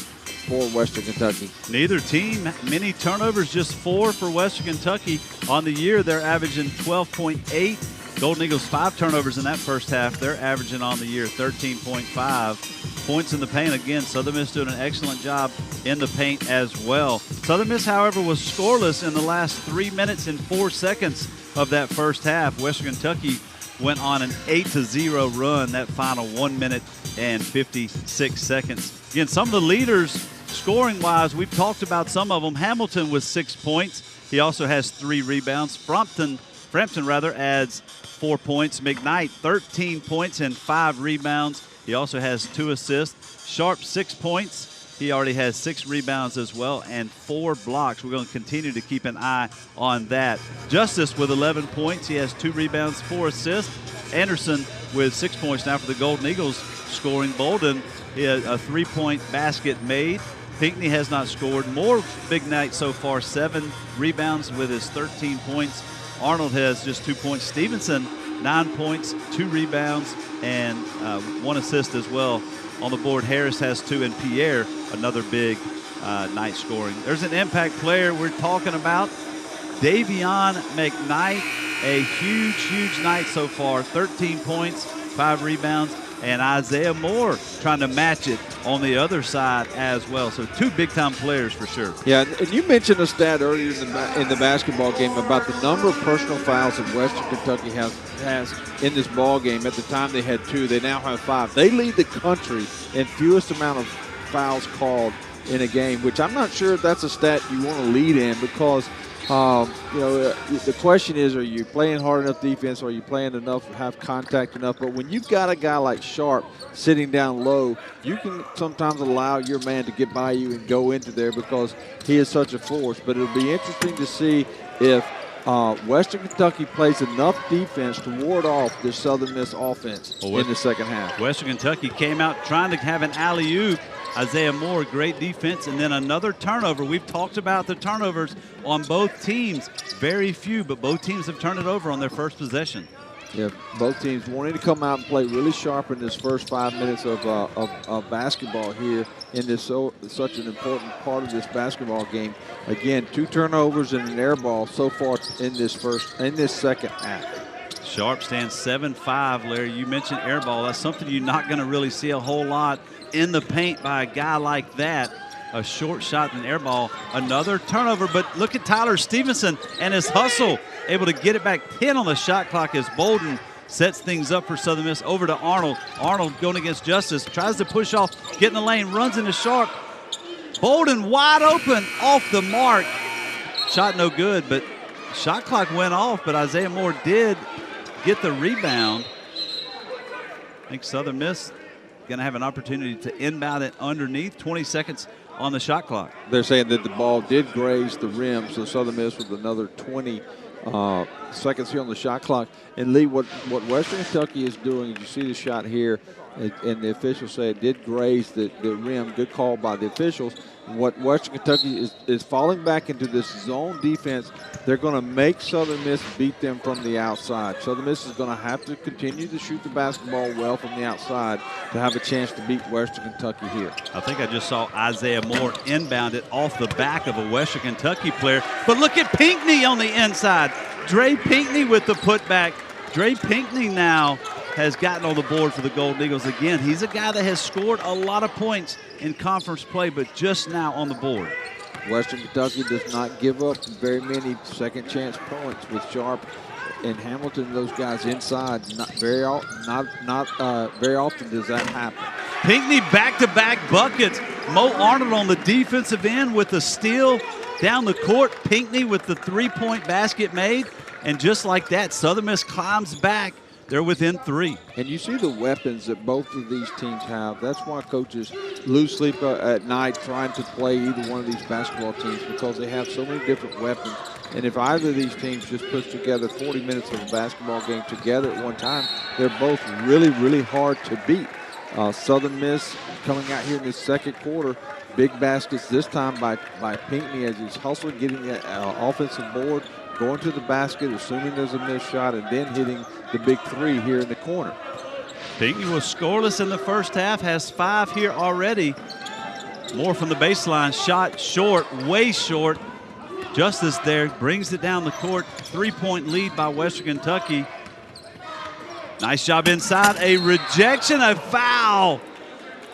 Western Kentucky. Neither team, many turnovers, just 4 for Western Kentucky. On the year, they're averaging 12.8. Golden Eagles 5 turnovers in that first half. They're averaging on the year 13.5. Points in the paint. Again, Southern Miss doing an excellent job in the paint as well. Southern Miss, however, was scoreless in the last 3 minutes and 4 seconds of that first half. Western Kentucky went on an 8-0 run that final 1 minute and 56 seconds. Again, some of the leaders scoring-wise, we've talked about some of them. Hamilton with 6 points. He also has 3 rebounds. Frampton adds 4 points. McKnight, 13 points and 5 rebounds. He also has 2 assists. Sharp, 6 points. He already has 6 rebounds as well and 4 blocks. We're going to continue to keep an eye on that. Justice with 11 points. He has 2 rebounds, 4 assists. Anderson with 6 points now for the Golden Eagles scoring. Bolden, he had a 3-point basket made. Pinckney has not scored. More big night so far, 7 rebounds with his 13 points. Arnold has just 2 points. Stevenson, 9 points, 2 rebounds, and 1 assist as well on the board. Harris has 2, and Pierre, another big night scoring. There's an impact player we're talking about, Davion McKnight. A huge night so far. 13 points, 5 rebounds, and Isaiah Moore trying to match it on the other side as well. So 2 big-time players for sure. Yeah, and you mentioned a stat earlier in the basketball game about the number of personal fouls that Western Kentucky has in this ball game. At the time they had 2. They now have 5. They lead the country in fewest amount of fouls called in a game, which I'm not sure if that's a stat you want to lead in because the question is, are you playing hard enough defense? Or are you playing enough, have contact enough? But when you've got a guy like Sharp sitting down low, you can sometimes allow your man to get by you and go into there because he is such a force. But it'll be interesting to see if Western Kentucky plays enough defense to ward off this Southern Miss offense in the second half. Western Kentucky came out trying to have an alley-oop. Isaiah Moore, great defense, and then another turnover. We've talked about the turnovers on both teams. Very few, but both teams have turned it over on their first possession. Yeah, both teams wanting to come out and play really sharp in this first 5 minutes of basketball here in this such an important part of this basketball game. Again, 2 turnovers and an air ball so far in this second half. Sharp stands 7'5", Larry. You mentioned air ball. That's something you're not going to really see a whole lot in the paint by a guy like that. a short shot and air ball. Another turnover, but look at Tyler Stevenson and his hustle, able to get it back. 10 on the shot clock as Bolden sets things up for Southern Miss. Over to Arnold. Arnold going against Justice, tries to push off, get in the lane, runs into Sharp. Bolden wide open, off the mark. Shot no good, but shot clock went off, but Isaiah Moore did get the rebound. I think Southern Miss going to have an opportunity to inbound it underneath. 20 seconds on the shot clock. They're saying that the ball did graze the rim, so Southern Miss with another 20 seconds here on the shot clock. And Lee, what Western Kentucky is doing, you see the shot here, and the officials say it did graze the rim. Good call by the officials. What Western Kentucky is falling back into this zone defense. They're going to make Southern Miss beat them from the outside. Southern Miss is going to have to continue to shoot the basketball well from the outside to have a chance to beat Western Kentucky here. I think I just saw Isaiah Moore inbound it off the back of a Western Kentucky player. But look at Pinckney on the inside. Dre Pinckney with the putback. Dre Pinckney now has gotten on the board for the Golden Eagles again. He's a guy that has scored a lot of points in conference play, but just now on the board. Western Kentucky does not give up very many second chance points with Sharp and Hamilton. Those guys inside, not very often does that happen. Pinckney back-to-back buckets. Mo Arnold on the defensive end with the steal down the court. Pinckney with the three-point basket made, and just like that, Southern Miss climbs back. They're within 3. And you see the weapons that both of these teams have. That's why coaches lose sleep at night trying to play either one of these basketball teams, because they have so many different weapons. And if either of these teams just puts together 40 minutes of a basketball game together at one time, they're both really, really hard to beat. Southern Miss coming out here in the second quarter, big baskets this time by Pinckney as he's hustling, getting the offensive board, going to the basket, assuming there's a missed shot, and then hitting the big 3 here in the corner. Pinckney was scoreless in the first half, has 5 here already. More from the baseline, shot short, way short. Justice there brings it down the court. 3-point lead by Western Kentucky. Nice job inside, a rejection, a foul.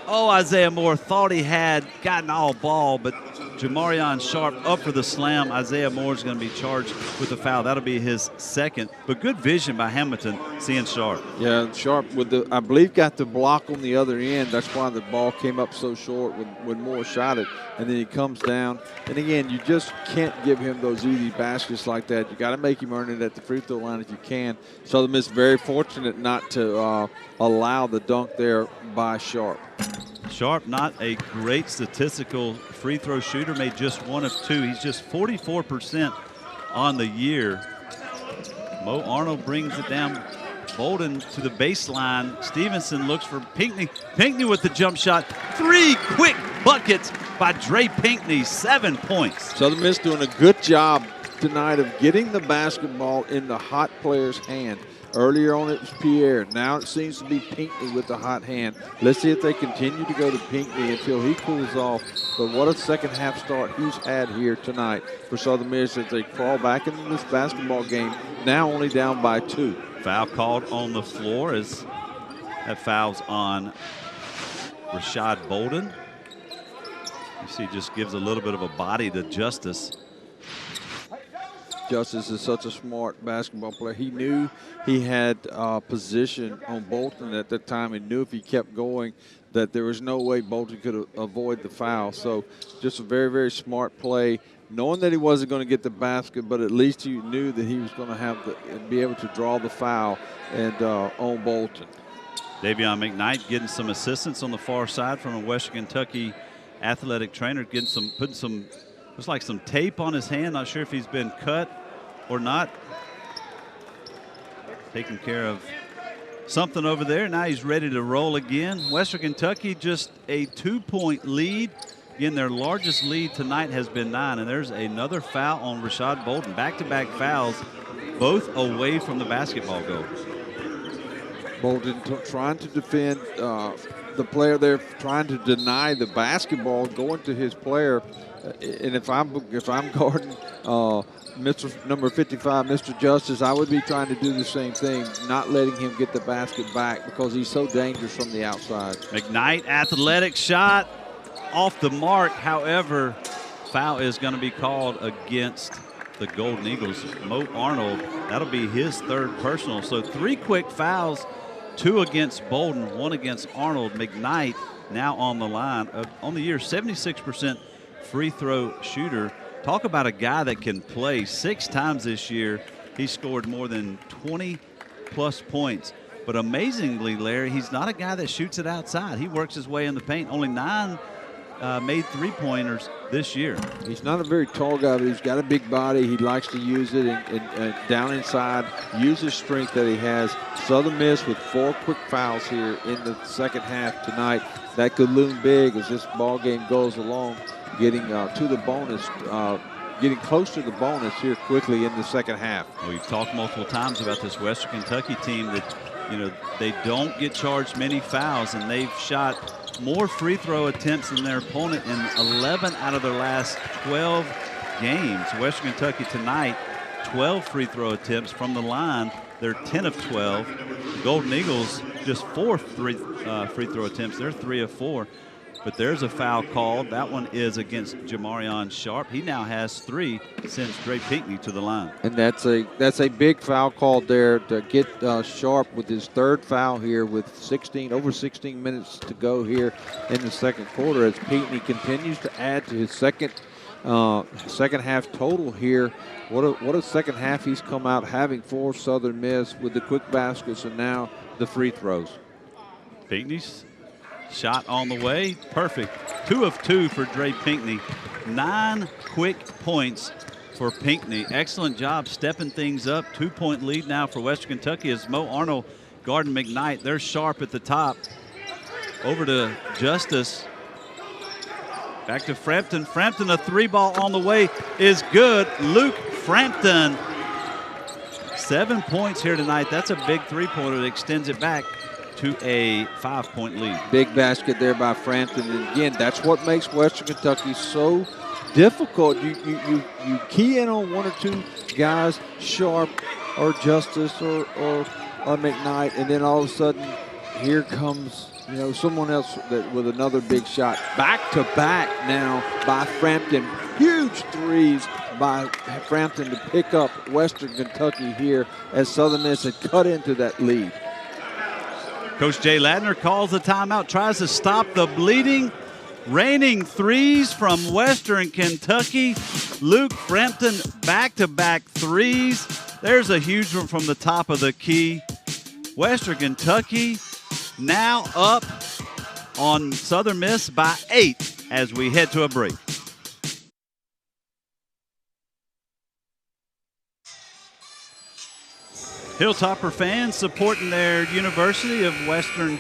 Oh, Isaiah Moore thought he had gotten all ball, but Jamarion Sharp up for the slam. Isaiah Moore's going to be charged with a foul. That'll be his second, but good vision by Hamilton seeing Sharp. Yeah, Sharp with the, I believe, got the block on the other end. That's why the ball came up so short when Moore shot it, and then he comes down. And again, you just can't give him those easy baskets like that. You got to make him earn it at the free throw line if you can. Southern Miss very fortunate not to allow the dunk there by Sharp. Sharp, not a great statistical free throw shooter, made just 1 of 2. He's just 44% on the year. Mo Arnold brings it down. Bolden to the baseline. Stevenson looks for Pinckney. Pinckney with the jump shot. 3 quick buckets by Dre Pinckney, 7 points. Southern Miss doing a good job tonight of getting the basketball in the hot player's hand. Earlier on it was Pierre. Now it seems to be Pinckney with the hot hand. Let's see if they continue to go to Pinckney until he cools off. But what a second half start he's had here tonight for Southern Miss as they crawl back into this basketball game, now only down by 2. Foul called on the floor as that foul's on Rashad Bolden. You see, just gives a little bit of a body to Justice. Justice is such a smart basketball player. He knew he had position on Bolton at that time. He knew if he kept going that there was no way Bolton could avoid the foul. So just a very, very smart play, knowing that he wasn't going to get the basket, but at least he knew that he was going to have be able to draw the foul and on Bolton. Davion McKnight getting some assistance on the far side from a Western Kentucky athletic trainer, putting some looks like some tape on his hand. Not sure if he's been cut or not. Taking care of something over there. Now he's ready to roll again. Western Kentucky just a 2-point lead. Again, their largest lead tonight has been 9, and there's another foul on Rashad Bolden. Back-to-back fouls, both away from the basketball goal. Bolden trying to defend the player there, trying to deny the basketball, going to his player. And if I'm guarding Mr. number 55, Mr. Justice, I would be trying to do the same thing, not letting him get the basket back because he's so dangerous from the outside. McKnight, athletic shot, off the mark. However, foul is going to be called against the Golden Eagles. Mo Arnold, that'll be his third personal. So 3 quick fouls, 2 against Bolden, 1 against Arnold. McKnight now on the line. On the year, 76% free throw shooter. Talk about a guy that can play. 6 times this year, he scored more than 20-plus points. But amazingly, Larry, he's not a guy that shoots it outside. He works his way in the paint. Only 9 made 3-pointers this year. He's not a very tall guy, but he's got a big body. He likes to use it and down inside, use his strength that he has. Southern Miss with 4 quick fouls here in the second half tonight. That could loom big as this ball game goes along, getting to the bonus, getting close to the bonus here quickly in the second half. We've talked multiple times about this Western Kentucky team that, you know, they don't get charged many fouls, and they've shot more free throw attempts than their opponent in 11 out of their last 12 games. Western Kentucky tonight, 12 free throw attempts from the line. They're 10 of 12. The Golden Eagles, just 4 free throw attempts. They're 3 of 4. But there's a foul called. That one is against Jamarion Sharp. He now has 3, sends Dre Pinckney to the line. And that's a big foul called there to get Sharp with his 3rd foul here with over 16 minutes to go here in the second quarter as Pinckney continues to add to his second half total here. What a second half he's come out having for Southern Miss with the quick baskets and now the free throws. Pinckney's shot on the way, perfect. 2 of 2 for Dre Pinckney. 9 quick points for Pinckney. Excellent job stepping things up. 2-point lead now for Western Kentucky as Mo Arnold, Garden McKnight. They're Sharp at the top. Over to Justice. Back to Frampton. Frampton, a 3-ball on the way is good. Luke Frampton, 7 points here tonight. That's a big 3-pointer that extends it back to a 5-point lead. Big basket there by Frampton. And again, that's what makes Western Kentucky so difficult. You key in on 1 or 2 guys, Sharp or Justice or McKnight, and then all of a sudden here comes someone else with another big shot. Back to back now by Frampton. Huge threes by Frampton to pick up Western Kentucky here as Southern Miss had cut into that lead. Coach Jay Ladner calls the timeout, tries to stop the bleeding. Raining threes from Western Kentucky. Luke Frampton, back-to-back threes. There's a huge one from the top of the key. Western Kentucky now up on Southern Miss by 8 as we head to a break. Hilltopper fans supporting their University of Western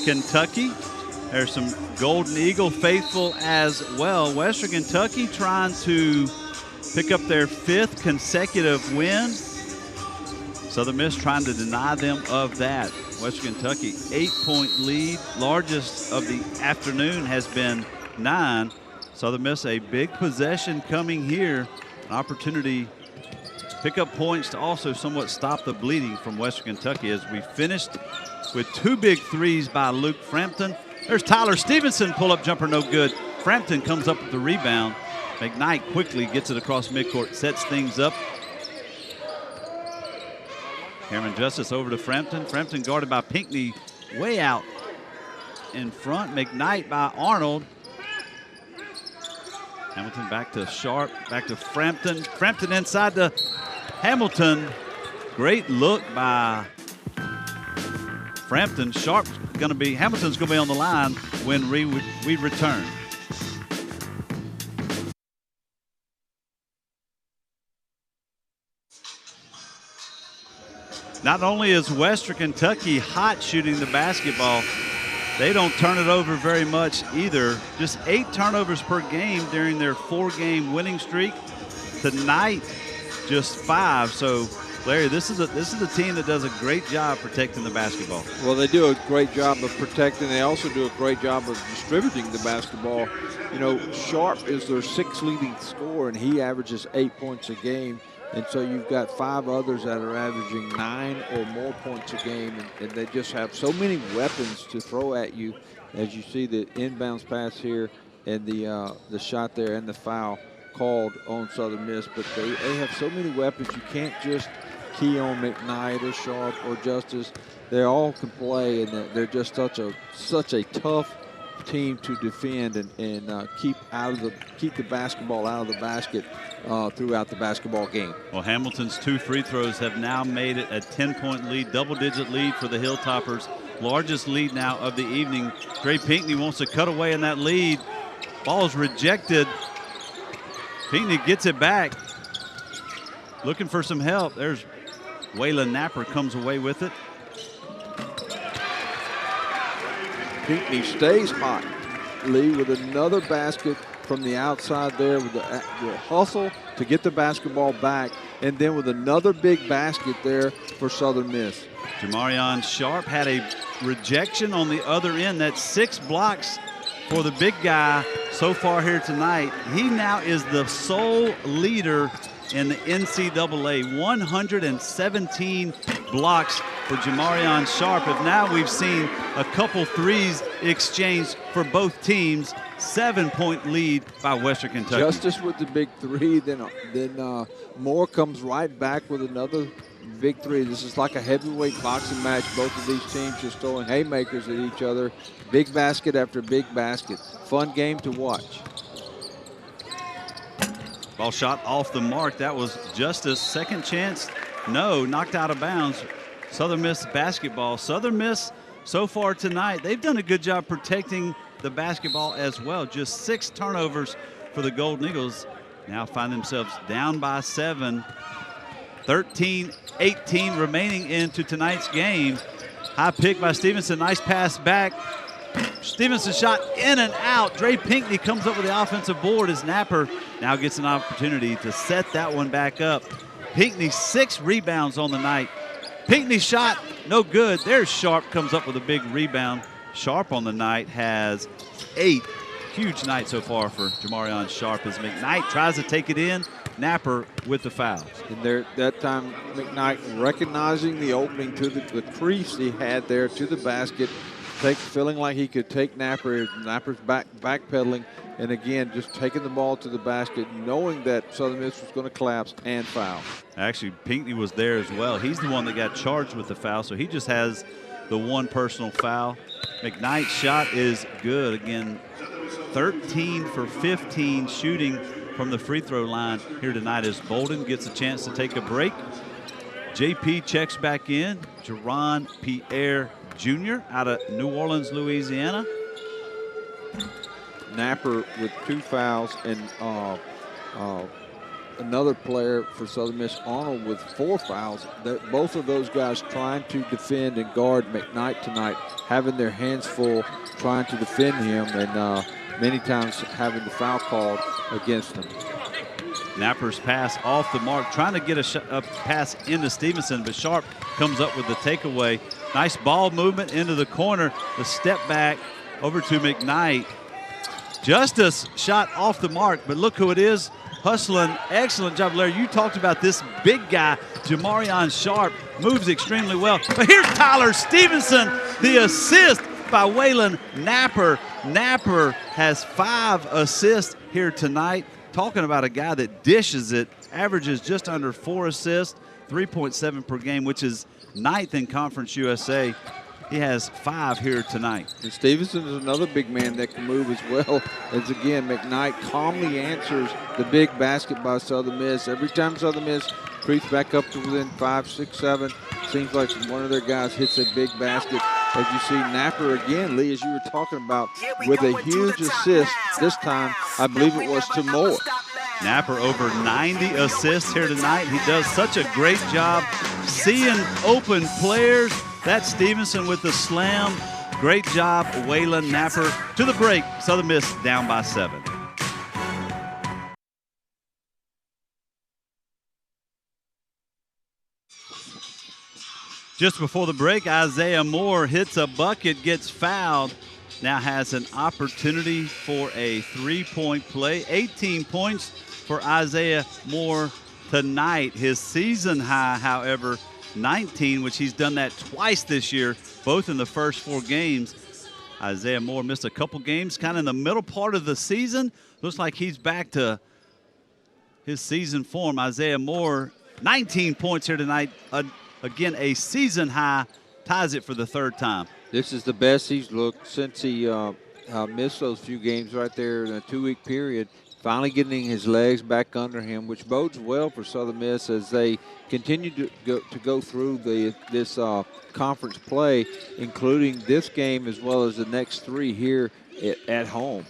Kentucky. There's some Golden Eagle faithful as well. Western Kentucky trying to pick up their 5th consecutive win. Southern Miss trying to deny them of that. Western Kentucky 8-point lead. Largest of the afternoon has been 9. Southern Miss a big possession coming here. An opportunity pick up points to also somewhat stop the bleeding from Western Kentucky as we finished with 2 big threes by Luke Frampton. There's Tyler Stevenson, pull-up jumper, no good. Frampton comes up with the rebound. McKnight quickly gets it across midcourt, sets things up. Cameron Justice over to Frampton. Frampton guarded by Pinckney way out in front. McKnight by Arnold. Hamilton back to Sharp, back to Frampton. Frampton inside to Hamilton. Great look by Frampton. Hamilton's gonna be on the line when we return. Not only is Western Kentucky hot shooting the basketball, they don't turn it over very much either. Just 8 turnovers per game during their 4-game winning streak. Tonight, just 5. So, Larry, this is a team that does a great job protecting the basketball. Well, they do a great job of protecting. They also do a great job of distributing the basketball. Sharp is their 6th leading scorer, and he averages 8 points a game. And so you've got 5 others that are averaging 9 or more points a game, and they just have so many weapons to throw at you. As you see the inbounds pass here and the shot there and the foul called on Southern Miss. But they have so many weapons. You can't just key on McKnight or Sharp or Justice. They all can play, and they're just such a tough team to defend and keep the basketball out of the basket throughout the basketball game. Well, Hamilton's 2 free throws have now made it a 10-point lead, double-digit lead for the Hilltoppers. Largest lead now of the evening. Dre Pinckney wants to cut away in that lead. Ball's rejected. Pinckney gets it back. Looking for some help. There's Waylon Napper comes away with it. Pinckney stays hot, Lee, with another basket from the outside there with the hustle to get the basketball back, and then with another big basket there for Southern Miss. Jamarion Sharp had a rejection on the other end. That's 6 blocks for the big guy so far here tonight. He now is the sole leader in the NCAA. 117 blocks for Jamarion Sharp. And now we've seen a couple threes exchanged for both teams. 7-point lead by Western Kentucky. Justice with the big three, then Moore comes right back with another big three. This is like a heavyweight boxing match. Both of these teams just throwing haymakers at each other. Big basket after big basket. Fun game to watch. Ball shot off the mark. That was Justice. Second chance. No, knocked out of bounds. Southern Miss basketball. Southern Miss so far tonight, they've done a good job protecting the basketball as well. Just 6 turnovers for the Golden Eagles. Now find themselves down by 7. 13-18 remaining into tonight's game. High pick by Stevenson. Nice pass back. Stevenson shot in and out. Dre Pinckney comes up with the offensive board as Napper now gets an opportunity to set that one back up. Pinckney 6 rebounds on the night. Pinckney shot no good. There's Sharp comes up with a big rebound. Sharp on the night has 8. Huge night so far for Jamarion Sharp as McKnight tries to take it in. Napper with the fouls. And there, that time, McKnight recognizing the opening to the crease he had there to the basket, feeling like he could take Napper. Napper's backpedaling, and again, just taking the ball to the basket, knowing that Southern Miss was going to collapse and foul. Actually, Pinckney was there as well. He's the one that got charged with the foul, so he just has the one personal foul. McKnight's shot is good. Again, 13 for 15 shooting from the free throw line here tonight as Bolden gets a chance to take a break. JP checks back in. Jerron Pierre Jr. out of New Orleans, Louisiana. Napper with 2 fouls, and another player for Southern Miss, Arnold, with 4 fouls. Both of those guys trying to defend and guard McKnight tonight, having their hands full trying to defend him, and many times having the foul called against them. Napper's pass off the mark, trying to get a pass into Stevenson, but Sharp comes up with the takeaway. Nice ball movement into the corner. The step back over to McKnight. Justice shot off the mark, but look who it is. Hustling, excellent job, Larry. You talked about this big guy, Jamarion Sharp, moves extremely well. But here's Tyler Stevenson, the assist by Waylon Napper. Napper has 5 assists here tonight. Talking about a guy that dishes it, averages just under 4 assists, 3.7 per game, which is 9th in Conference USA. He has 5 here tonight. And Stevenson is another big man that can move as well. As again, McKnight calmly answers the big basket by Southern Miss. Every time Southern Miss creeps back up to within 5, 6, 7, seems like one of their guys hits a big basket. As you see Napper again, Lee, as you were talking about, with a huge assist. This time, I believe it was to Moore. Napper over 90 assists here tonight. He does such a great job seeing open players. That's Stevenson with the slam. Great job, Waylon Napper. To the break, Southern Miss down by 7. Just before the break, Isaiah Moore hits a bucket, gets fouled. Now has an opportunity for a 3-point play. 18 points for Isaiah Moore tonight. His season high, however, 19, which he's done that twice this year, both in the first 4 games. Isaiah Moore missed a couple games kind of in the middle part of the season. Looks like he's back to his season form. Isaiah Moore, 19 points here tonight. Again, a season high, ties it for the third time. This is the best he's looked since he missed those few games right there in a 2-week period. Finally getting his legs back under him, which bodes well for Southern Miss as they continue to go through this conference play, including this game as well as the next 3 here at home.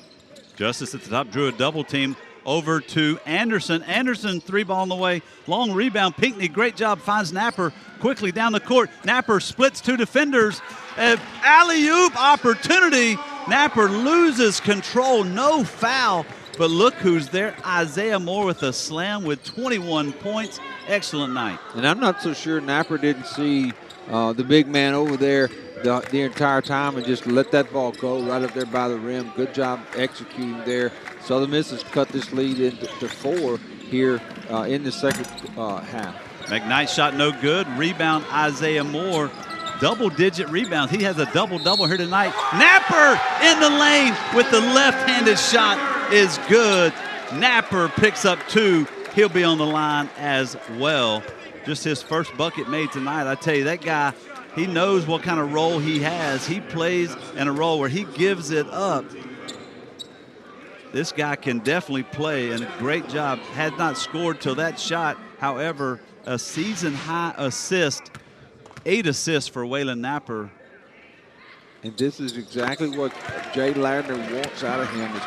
Justice at the top drew a double team over to Anderson. Anderson, 3-ball on the way. Long rebound. Pinckney, great job, finds Napper quickly down the court. Napper splits 2 defenders. Alley-oop opportunity. Napper loses control. No foul. But look who's there. Isaiah Moore with a slam with 21 points. Excellent night. And I'm not so sure Napper didn't see the big man over there the entire time and just let that ball go right up there by the rim. Good job executing there. Southern Miss has cut this lead into 4 here in the second half. McKnight shot no good. Rebound Isaiah Moore. Double-digit rebounds. He has a double-double here tonight. Napper in the lane with the left-handed shot is good. Napper picks up 2. He'll be on the line as well. Just his first bucket made tonight. I tell you, that guy, he knows what kind of role he has. He plays in a role where he gives it up. This guy can definitely play, and a great job. Had not scored till that shot. However, a season-high assist. 8 assists for Waylon Napper. And this is exactly what Jay Ladner wants out of him, is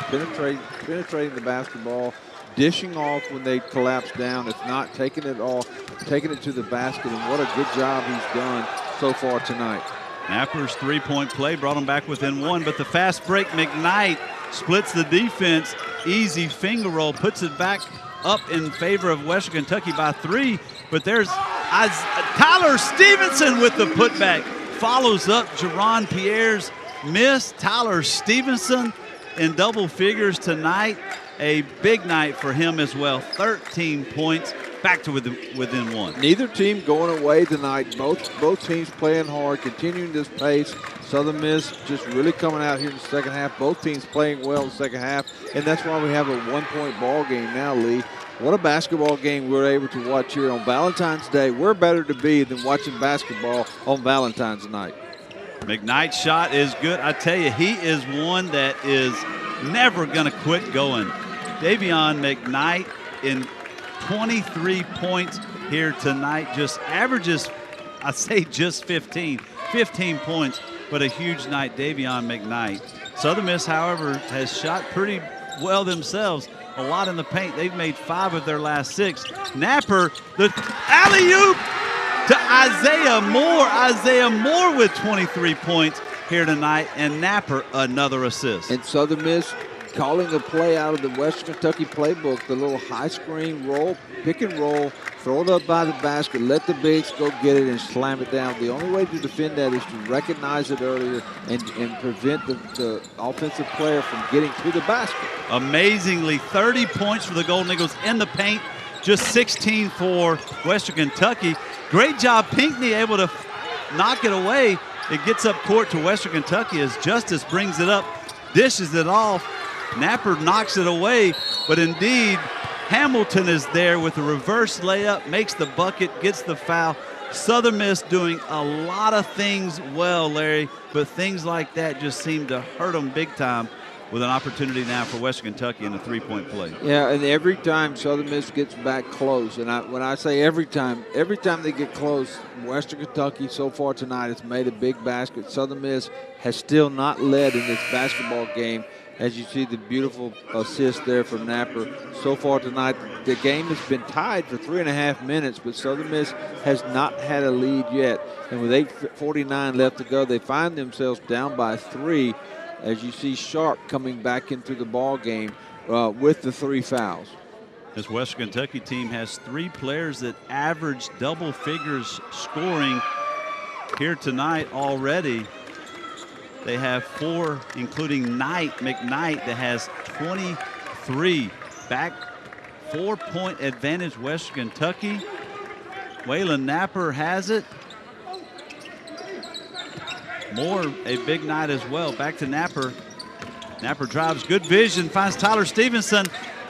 penetrating the basketball, dishing off when they collapse down. It's not taking it off, taking it to the basket, and what a good job he's done so far tonight. Napper's 3-point play brought him back within 1, but the fast break, McKnight splits the defense. Easy finger roll, puts it back up in favor of Western Kentucky by 3, but there's Tyler Stevenson with the putback. Follows up Jerron Pierre's miss. Tyler Stevenson in double figures tonight. A big night for him as well. 13 points, back to within 1. Neither team going away tonight. Both teams playing hard, continuing this pace. Southern Miss just really coming out here in the second half. Both teams playing well in the second half, and that's why we have a 1-point ball game now, Lee. What a basketball game we're able to watch here on Valentine's Day. We're better to be than watching basketball on Valentine's night. McKnight's shot is good. I tell you, he is one that is never going to quit going. Davion McKnight in 23 points here tonight. Just averages, I say just 15 points, but a huge night, Davion McKnight. Southern Miss, however, has shot pretty well themselves. A lot in the paint. They've made 5 of their last 6. Napper, the alley-oop to Isaiah Moore. Isaiah Moore with 23 points here tonight, and Napper another assist. And Southern Miss calling a play out of the Western Kentucky playbook, the little high screen roll, pick and roll, throw it up by the basket, let the bigs go get it and slam it down. The only way to defend that is to recognize it earlier and prevent the offensive player from getting to the basket. Amazingly, 30 points for the Golden Eagles in the paint, just 16 for Western Kentucky. Great job, Pinckney able to knock it away. It gets up court to Western Kentucky as Justice brings it up, dishes it off. Napper knocks it away, but indeed Hamilton is there with a reverse layup, makes the bucket, gets the foul. Southern Miss doing a lot of things well, Larry, but things like that just seem to hurt them big time with an opportunity now for Western Kentucky in a 3-point play. Yeah, and every time Southern Miss gets back close, and when I say every time they get close, Western Kentucky so far tonight has made a big basket. Southern Miss has still not led in this basketball game. As you see the beautiful assist there from Napper. So far tonight, the game has been tied for 3.5 minutes, but Southern Miss has not had a lead yet. And with 8:49 left to go, they find themselves down by 3. As you see Sharp coming back into the ball game with the 3 fouls. This Western Kentucky team has 3 players that average double figures scoring here tonight already. They have 4, including McKnight, that has 23. Back 4-point advantage, Western Kentucky. Waylon Napper has it. Moore, a big night as well. Back to Napper. Napper drives, good vision, finds Tyler Stevenson.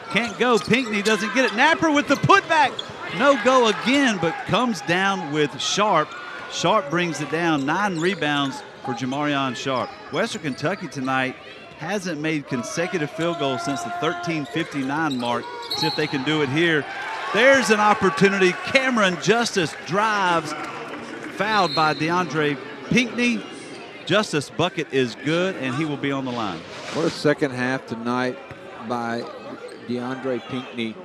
Can't go. Pinckney doesn't get it. Napper with the putback. No go again, but comes down with Sharp. Sharp brings it down. 9 rebounds for Jamarion Sharp. Western Kentucky tonight hasn't made consecutive field goals since the 13:59 mark. See if they can do it here. There's an opportunity. Cameron Justice drives. Fouled by DeAndre Pinckney. Justice bucket is good, and he will be on the line. What a second half tonight by DeAndre Pinckney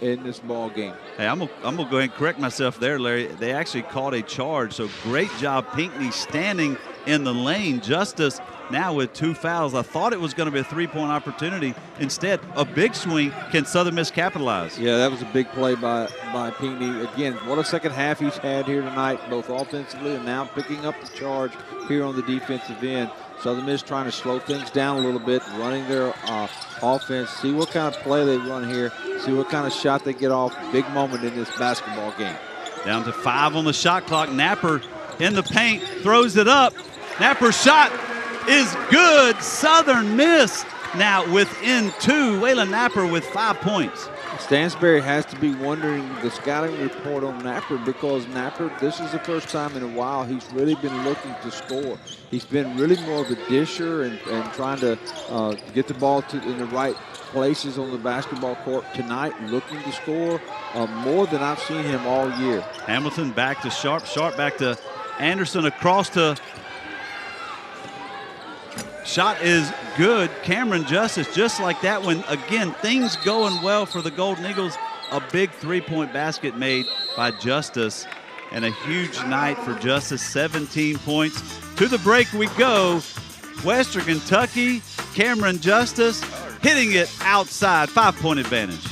in this ball game. Hey, I'm gonna go ahead and correct myself there, Larry. They actually called a charge, so great job Pinckney standing in the lane. Justice now with 2 fouls. I thought it was going to be a 3-point opportunity. Instead, a big swing. Can Southern Miss capitalize? Yeah, that was a big play by Pinckney. Again, what a second half he's had here tonight, both offensively and now picking up the charge here on the defensive end. Southern Miss trying to slow things down a little bit, running their offense, see what kind of play they run here, see what kind of shot they get off. Big moment in this basketball game. Down to 5 on the shot clock. Napper in the paint, throws it up. Napper's shot is good. Southern Miss now within 2. Waylon Napper with 5 points. Stansbury has to be wondering the scouting report on Napper, because Napper, this is the first time in a while he's really been looking to score. He's been really more of a disher and trying to get the ball in the right places on the basketball court. Tonight, looking to score more than I've seen him all year. Hamilton back to Sharp. Sharp back to Anderson, across to shot is good. Cameron Justice, just like that one. Again, things going well for the Golden Eagles. A big 3-point basket made by Justice, and a huge night for Justice, 17 points. To the break we go. Western Kentucky, Cameron Justice hitting it outside, 5-point advantage.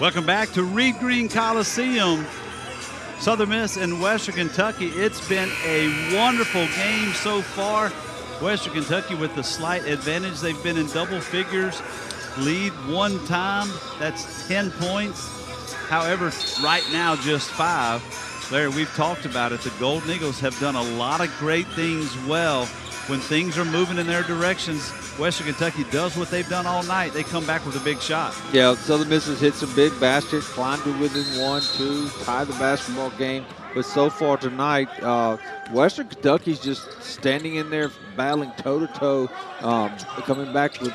Welcome back to Reed Green Coliseum. Southern Miss and Western Kentucky. It's been a wonderful game so far. Western Kentucky with the slight advantage. They've been in double figures. Lead 1 time. That's 10 points. However, right now just 5. Larry, we've talked about it. The Golden Eagles have done a lot of great things well. When things are moving in their directions, Western Kentucky does what they've done all night. They come back with a big shot. Yeah, Southern Miss has hit some big baskets, climbed to within 1, 2, tied the basketball game. But so far tonight, Western Kentucky's just standing in there, battling toe-to-toe, coming back with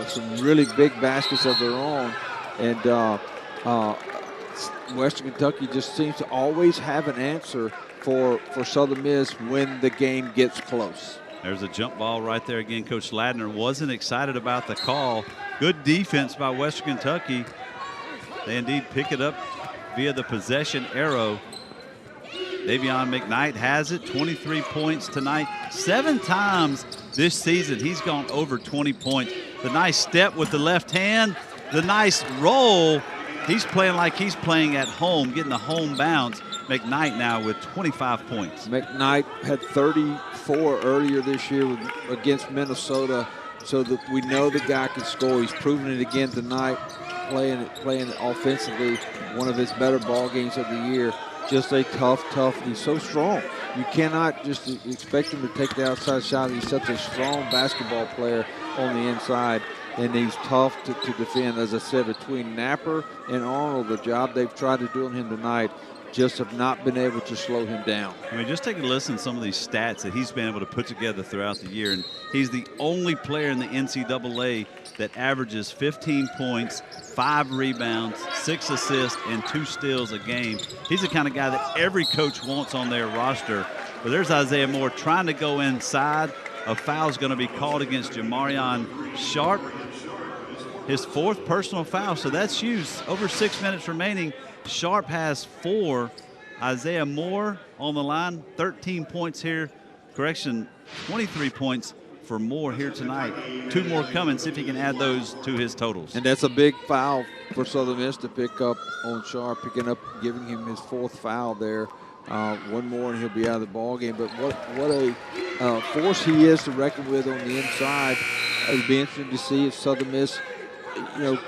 some really big baskets of their own. And Western Kentucky just seems to always have an answer for Southern Miss when the game gets close. There's a jump ball right there again. Coach Ladner wasn't excited about the call. Good defense by Western Kentucky. They indeed pick it up via the possession arrow. Davion McKnight has it, 23 points tonight. 7 times this season he's gone over 20 points. The nice step with the left hand, the nice roll. He's playing like he's playing at home, getting the home bounce. McKnight now with 25 points. McKnight had 34 earlier this year against Minnesota, so that we know the guy can score. He's proven it again tonight, playing offensively, one of his better ball games of the year. Just a tough, he's so strong. You cannot just expect him to take the outside shot. He's such a strong basketball player on the inside, and he's tough to defend. As I said, between Napper and Arnold, the job they've tried to do on him tonight, just have not been able to slow him down. I mean, just take a listen to some of these stats that he's been able to put together throughout the year. And he's the only player in the NCAA that averages 15 points, 5 rebounds, 6 assists, and 2 steals a game. He's the kind of guy that every coach wants on their roster. But there's Isaiah Moore trying to go inside. A foul's going to be called against Jamarion Sharp. His 4th personal foul, so that's huge. Over 6 minutes remaining. Sharp has 4. Isaiah Moore on the line, 13 points here. Correction, 23 points for Moore here tonight. 2 more coming. See if he can add those to his totals. And that's a big foul for Southern Miss to pick up on Sharp, giving him his 4th foul there. 1 more and he'll be out of the ball game. But what a force he is to reckon with on the inside. It'll be interesting to see if Southern Miss,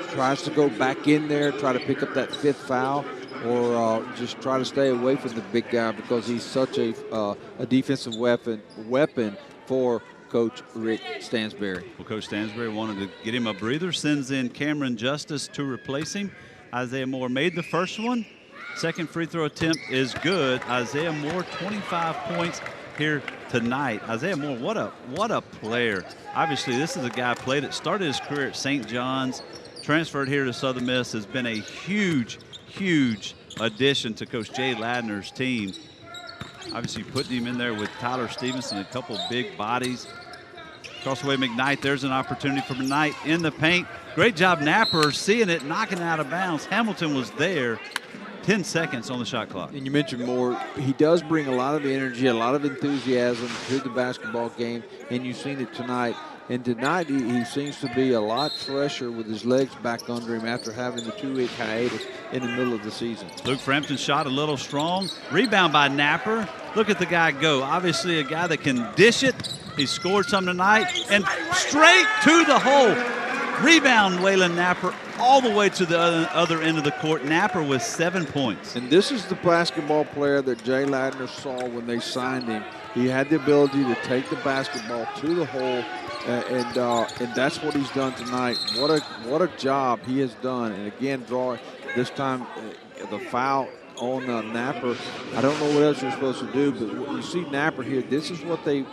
tries to go back in there, try to pick up that 5th foul, or just try to stay away from the big guy because he's such a defensive weapon for Coach Rick Stansbury. Well, Coach Stansbury wanted to get him a breather, sends in Cameron Justice to replace him. Isaiah Moore made the first one. Second free throw attempt is good. Isaiah Moore, 25 points here tonight. Isaiah Moore, what a player. Obviously, this is a guy started his career at St. John's, transferred here to Southern Miss, has been a huge addition to Coach Jay Ladner's team. Obviously, putting him in there with Tyler Stevenson, a couple big bodies. Across the way, McKnight. There's an opportunity for McKnight in the paint. Great job, Napper, seeing it, knocking it out of bounds. Hamilton was there. 10 seconds on the shot clock. And you mentioned Moore. He does bring a lot of energy, a lot of enthusiasm to the basketball game, and you've seen it tonight. And tonight he seems to be a lot fresher with his legs back under him after having the 2-week hiatus in the middle of the season. Luke Frampton shot a little strong. Rebound by Napper. Look at the guy go. Obviously a guy that can dish it. He scored some tonight and straight to the hole. Rebound, Waylon Napper, all the way to the other end of the court. Napper with 7 points. And this is the basketball player that Jay Ladner saw when they signed him. He had the ability to take the basketball to the hole, and that's what he's done tonight. What a job he has done. And again, this time the foul on Napper. I don't know what else you're supposed to do, but you see Napper here. This is what they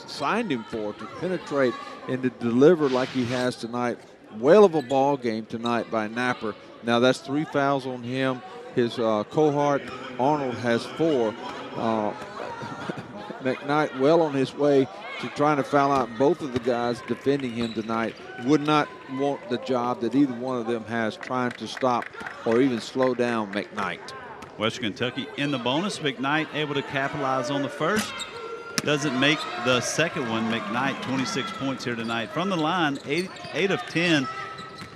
signed him for, to penetrate and to deliver like he has tonight. Well of a ball game tonight by Napper. Now that's 3 fouls on him. His cohort Arnold has 4. McKnight well on his way to trying to foul out both of the guys defending him tonight. Would not want the job that either one of them has, trying to stop or even slow down McKnight. Western Kentucky in the bonus. McKnight able to capitalize on the first. Doesn't make the second one. McKnight, 26 points here tonight. From the line, 8 of 10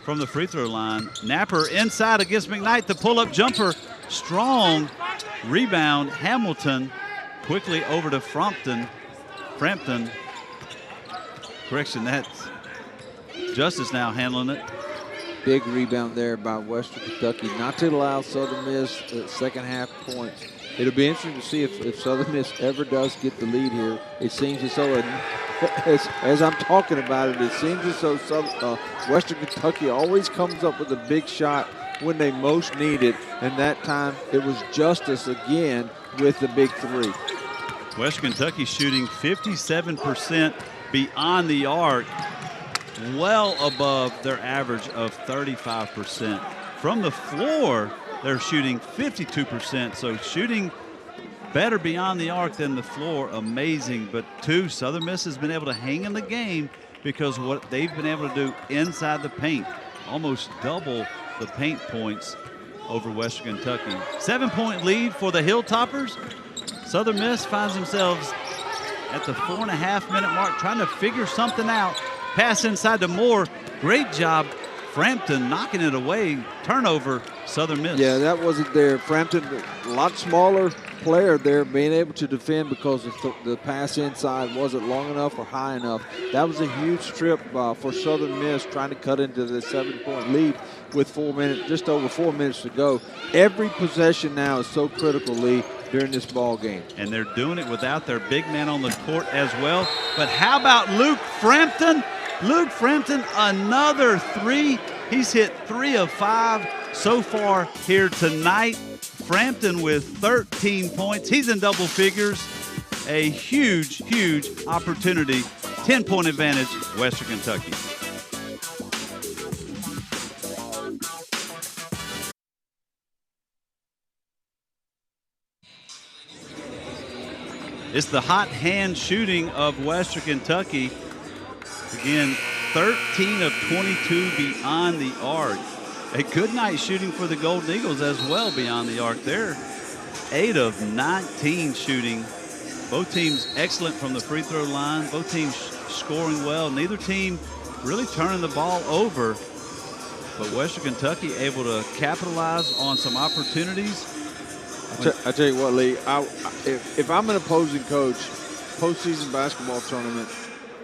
from the free throw line. Napper inside against McKnight. The pull-up jumper, strong. Rebound, Hamilton. Quickly over to Frampton. Correction, that's Justice now handling it. Big rebound there by Western Kentucky, not to allow Southern Miss second half points. It'll be interesting to see if Southern Miss ever does get the lead here. It seems as though, as I'm talking about it, it seems as though Western Kentucky always comes up with a big shot when they most need it, and that time it was Justice again with the big 3. Western Kentucky shooting 57% beyond the arc, well above their average of 35%. From the floor, they're shooting 52%, so shooting better beyond the arc than the floor. Amazing. But Southern Miss has been able to hang in the game because what they've been able to do inside the paint, almost double the paint points over Western Kentucky. 7-point lead for the Hilltoppers. Southern Miss finds themselves at the 4.5-minute mark trying to figure something out. Pass inside to Moore. Great job. Frampton knocking it away. Turnover, Southern Miss. Yeah, that wasn't there. Frampton, a lot smaller player there, being able to defend because the pass inside wasn't long enough or high enough. That was a huge trip for Southern Miss, trying to cut into the 7-point lead with just over 4 minutes to go. Every possession now is so critical, Lee, during this ball game. And they're doing it without their big man on the court as well. But how about Luke Frampton? Luke Frampton, another 3. He's hit 3 of 5 so far here tonight. Frampton with 13 points. He's in double figures. A huge opportunity. 10-point advantage, Western Kentucky. It's the hot hand shooting of Western Kentucky. Again, 13 of 22 beyond the arc. A good night shooting for the Golden Eagles as well beyond the arc. They're 8 of 19 shooting. Both teams excellent from the free throw line. Both teams scoring well. Neither team really turning the ball over. But Western Kentucky able to capitalize on some opportunities. I tell you what, Lee, if I'm an opposing coach, postseason basketball tournament,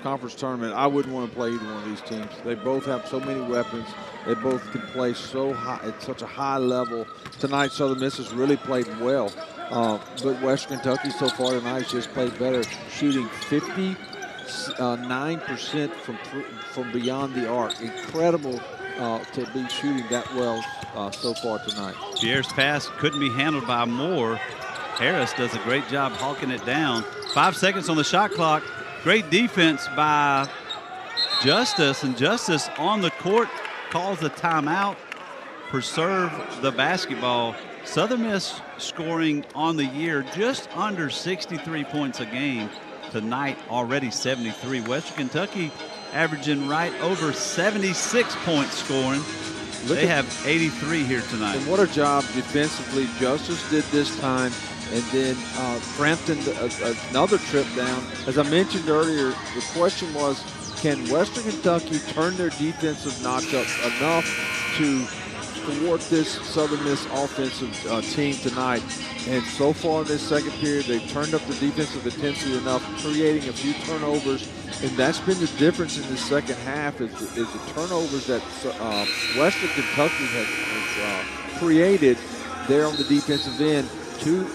conference tournament, I wouldn't want to play either one of these teams. They both have so many weapons. They both can play so high at such a high level. Tonight, Southern Miss has really played well, but Western Kentucky so far tonight has just played better, shooting 59% from beyond the arc. Incredible to be shooting that well so far tonight. Pierre's pass couldn't be handled by Moore. Harris does a great job hawking it down. 5 seconds on the shot clock. Great defense by Justice, and Justice on the court calls a timeout, preserve the basketball. Southern Miss scoring on the year just under 63 points a game. Tonight already 73. Western Kentucky averaging right over 76 points scoring. They have 83 here tonight. And what a job defensively Justice did this time. And then Frampton, another trip down. As I mentioned earlier, the question was, can Western Kentucky turn their defensive notch up enough to thwart this Southern Miss offensive team tonight? And so far in this second period, they've turned up the defensive intensity enough, creating a few turnovers. And that's been the difference in the second half is the turnovers that Western Kentucky has created there on the defensive end. Two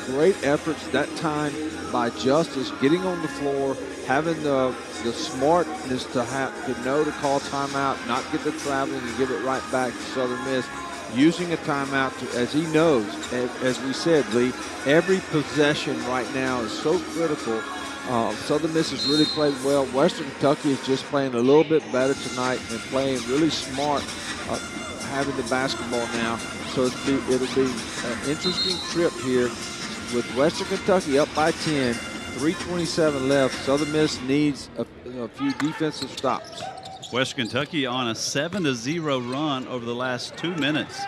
great efforts that time by Justice, getting on the floor, having the smartness to know to call timeout, not get the traveling and give it right back to Southern Miss, using a timeout as he knows, as we said, Lee, every possession right now is so critical. Southern Miss has really played well. Western Kentucky is just playing a little bit better tonight and playing really smart, having the basketball now. So it'll be an interesting trip here with Western Kentucky up by 10, 3:27 left. Southern Miss needs a few defensive stops. Western Kentucky on a 7-0 run over the last 2 minutes.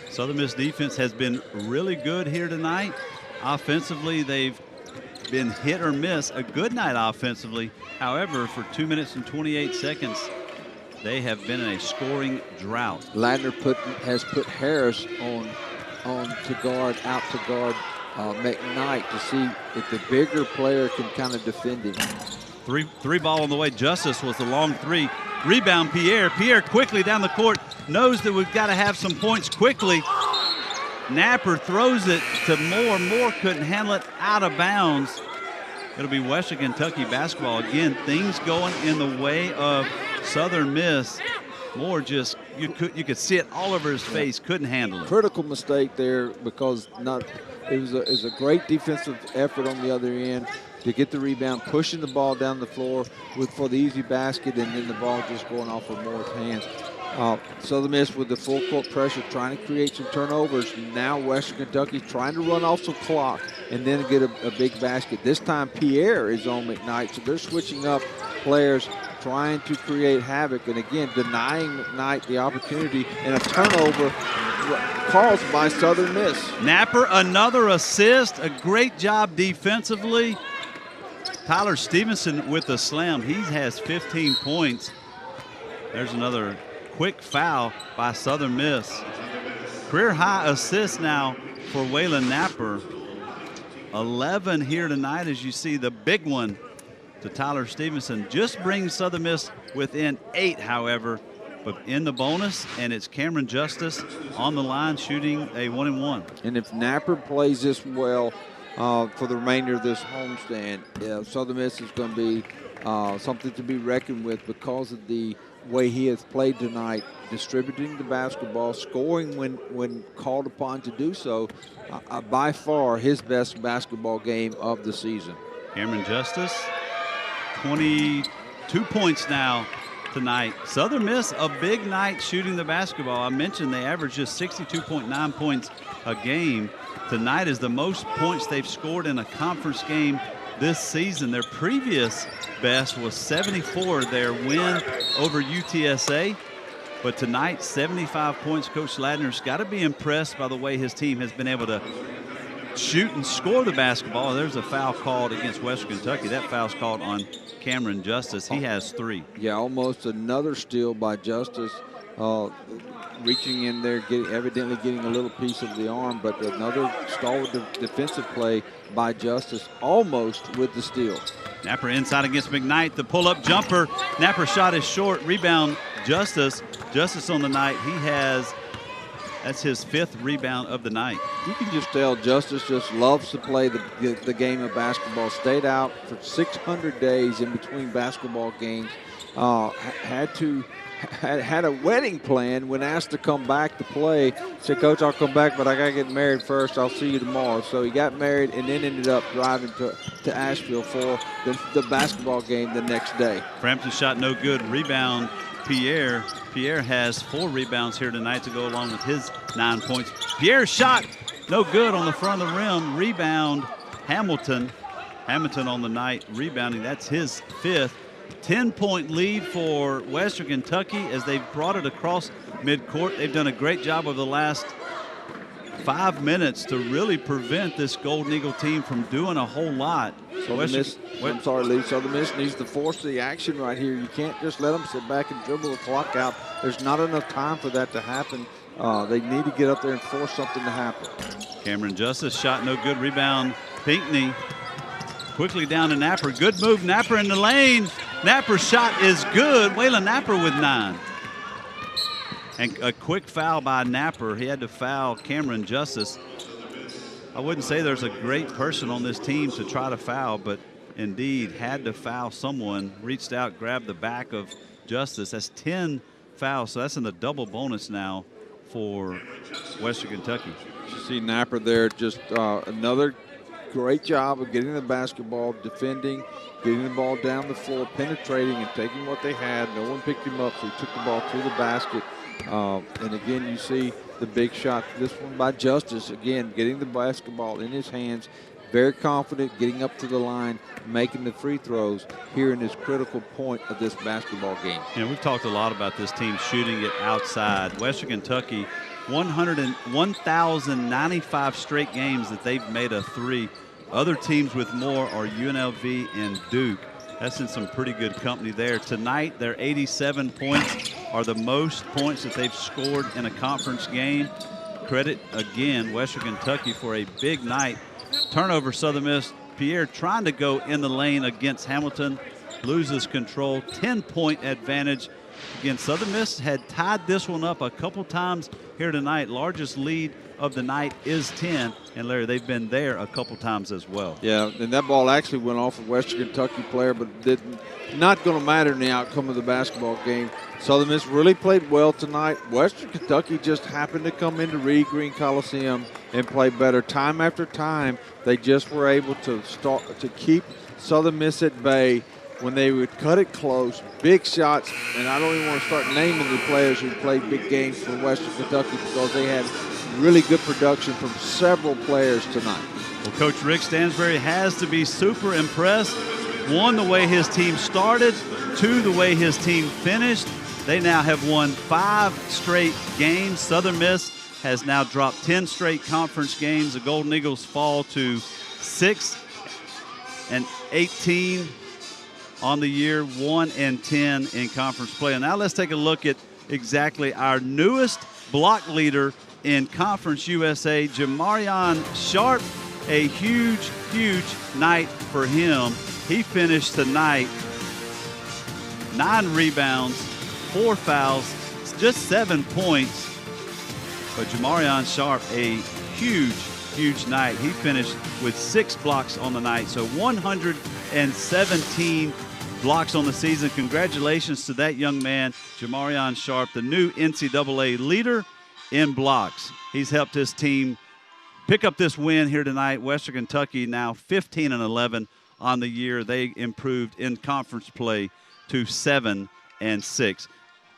Southern Miss defense has been really good here tonight. Offensively, they've been hit or miss. A good night offensively. However, for 2 minutes and 28 seconds, they have been in a scoring drought. Ladner has put Harris on to guard, out to guard McKnight to see if the bigger player can kind of defend him. Three ball on the way. Justice was the long three. Rebound Pierre. Pierre quickly down the court. Knows that we've got to have some points quickly. Napper throws it to Moore. Moore couldn't handle it, out of bounds. It'll be Western Kentucky basketball. Again, things going in the way of Southern Miss. Moore just, you could see it all over his face, couldn't handle it. Critical mistake there because it was a great defensive effort on the other end to get the rebound, pushing the ball down the floor for the easy basket, and then the ball just going off of Moore's hands. Southern Miss with the full court pressure, trying to create some turnovers. Now Western Kentucky trying to run off some clock and then get a big basket. This time Pierre is on McKnight, so they're switching up players, trying to create havoc, and again denying McKnight the opportunity, and a turnover caused by Southern Miss. Napper, another assist, a great job defensively. Tyler Stevenson with the slam. He has 15 points. There's another quick foul by Southern Miss. Career high assists now for Waylon Napper. 11 here tonight, as you see the big one to Tyler Stevenson. Just brings Southern Miss within 8, however, but in the bonus, and it's Cameron Justice on the line shooting a 1-and-1. And if Napper plays this well for the remainder of this homestand, Southern Miss is going to be something to be reckoned with because of the way he has played tonight, distributing the basketball, scoring when called upon to do so. By far his best basketball game of the season. Cameron Justice, 22 points now tonight. Southern Miss, a big night shooting the basketball. I mentioned they average just 62.9 points a game. Tonight is the most points they've scored in a conference game this season. Their previous best was 74, their win over UTSA. But tonight, 75 points. Coach Ladner's got to be impressed by the way his team has been able to shoot and score the basketball. There's a foul called against Western Kentucky. That foul's called on Cameron Justice. He has 3. Yeah, almost another steal by Justice. reaching in there, evidently getting a little piece of the arm, but another stalwart defensive play by Justice, almost with the steal. Napper inside against McKnight. The pull-up jumper. Napper shot is short. Rebound, Justice. Justice on the night. That's his 5th rebound of the night. You can just tell Justice just loves to play the game of basketball. Stayed out for 600 days in between basketball games. Had a wedding plan when asked to come back to play. Said, "Coach, I'll come back, but I got to get married first. I'll see you tomorrow." So he got married and then ended up driving to Asheville for the basketball game the next day. Frampton shot no good. Rebound, Pierre. Pierre has 4 rebounds here tonight to go along with his 9 points. Pierre's shot no good on the front of the rim. Rebound, Hamilton. Hamilton on the night rebounding. That's his 5th. 10-point lead for Western Kentucky as they've brought it across midcourt. They've done a great job over the last 5 minutes to really prevent this Golden Eagle team from doing a whole lot. Southern Miss needs to force the action right here. You can't just let them sit back and dribble the clock out. There's not enough time for that to happen. They need to get up there and force something to happen. Cameron Justice shot no good. Rebound, Pinckney. Quickly down to Napper. Good move, Napper in the lane. Napper's shot is good. Waylon Napper with 9. And a quick foul by Napper. He had to foul Cameron Justice. I wouldn't say there's a great person on this team to try to foul, but indeed had to foul someone. Reached out, grabbed the back of Justice. That's 10 fouls, so that's in the double bonus now for Western Kentucky. You see Napper there, just another great job of getting the basketball, defending, getting the ball down the floor, penetrating and taking what they had. No one picked him up, so he took the ball to the basket. And again, you see the big shot, this one by Justice. Again, getting the basketball in his hands, very confident, getting up to the line, making the free throws here in this critical point of this basketball game. You know, we've talked a lot about this team shooting it outside. Western Kentucky, 1,095 straight games that they've made a 3. Other teams with more are UNLV and Duke. That's in some pretty good company there. Tonight, their 87 points are the most points that they've scored in a conference game. Credit, again, Western Kentucky for a big night. Turnover, Southern Miss. Pierre trying to go in the lane against Hamilton. Loses control. 10-point advantage. Again, Southern Miss had tied this one up a couple times here tonight. Largest lead of the night is 10. And Larry, they've been there a couple times as well. Yeah, and that ball actually went off a Western Kentucky player, but not going to matter in the outcome of the basketball game. Southern Miss really played well tonight. Western Kentucky just happened to come into Reed Green Coliseum and play better. Time after time, they just were able to keep Southern Miss at bay when they would cut it close, big shots, and I don't even want to start naming the players who played big games for Western Kentucky because they had really good production from several players tonight. Well, Coach Rick Stansbury has to be super impressed. 1, the way his team started. 2, the way his team finished. They now have won 5 straight games. Southern Miss has now dropped 10 straight conference games. The Golden Eagles fall to 6-18 on the year, 1-10 in conference play. And now let's take a look at exactly our newest block leader in Conference USA, Jamarion Sharp. A huge, huge night for him. He finished tonight 9 rebounds, 4 fouls, just 7 points. But Jamarion Sharp, a huge, huge night. He finished with 6 blocks on the night, so 117 blocks on the season. Congratulations to that young man, Jamarion Sharp, the new NCAA leader in blocks. He's helped his team pick up this win here tonight. Western Kentucky now 15-11 on the year. They improved in conference play to 7-6.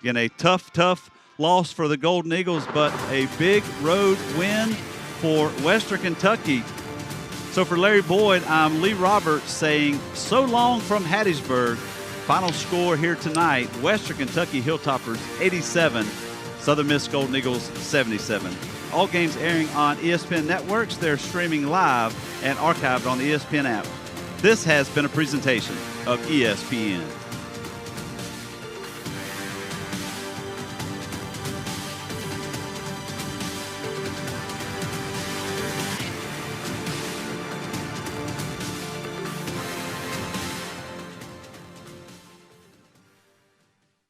Again, a tough loss for the Golden Eagles, but a big road win for Western Kentucky. So for Larry Boyd, I'm Lee Roberts saying so long from Hattiesburg. Final score here tonight, Western Kentucky Hilltoppers 87, Southern Miss Golden Eagles 77. All games airing on ESPN Networks. They're streaming live and archived on the ESPN app. This has been a presentation of ESPN.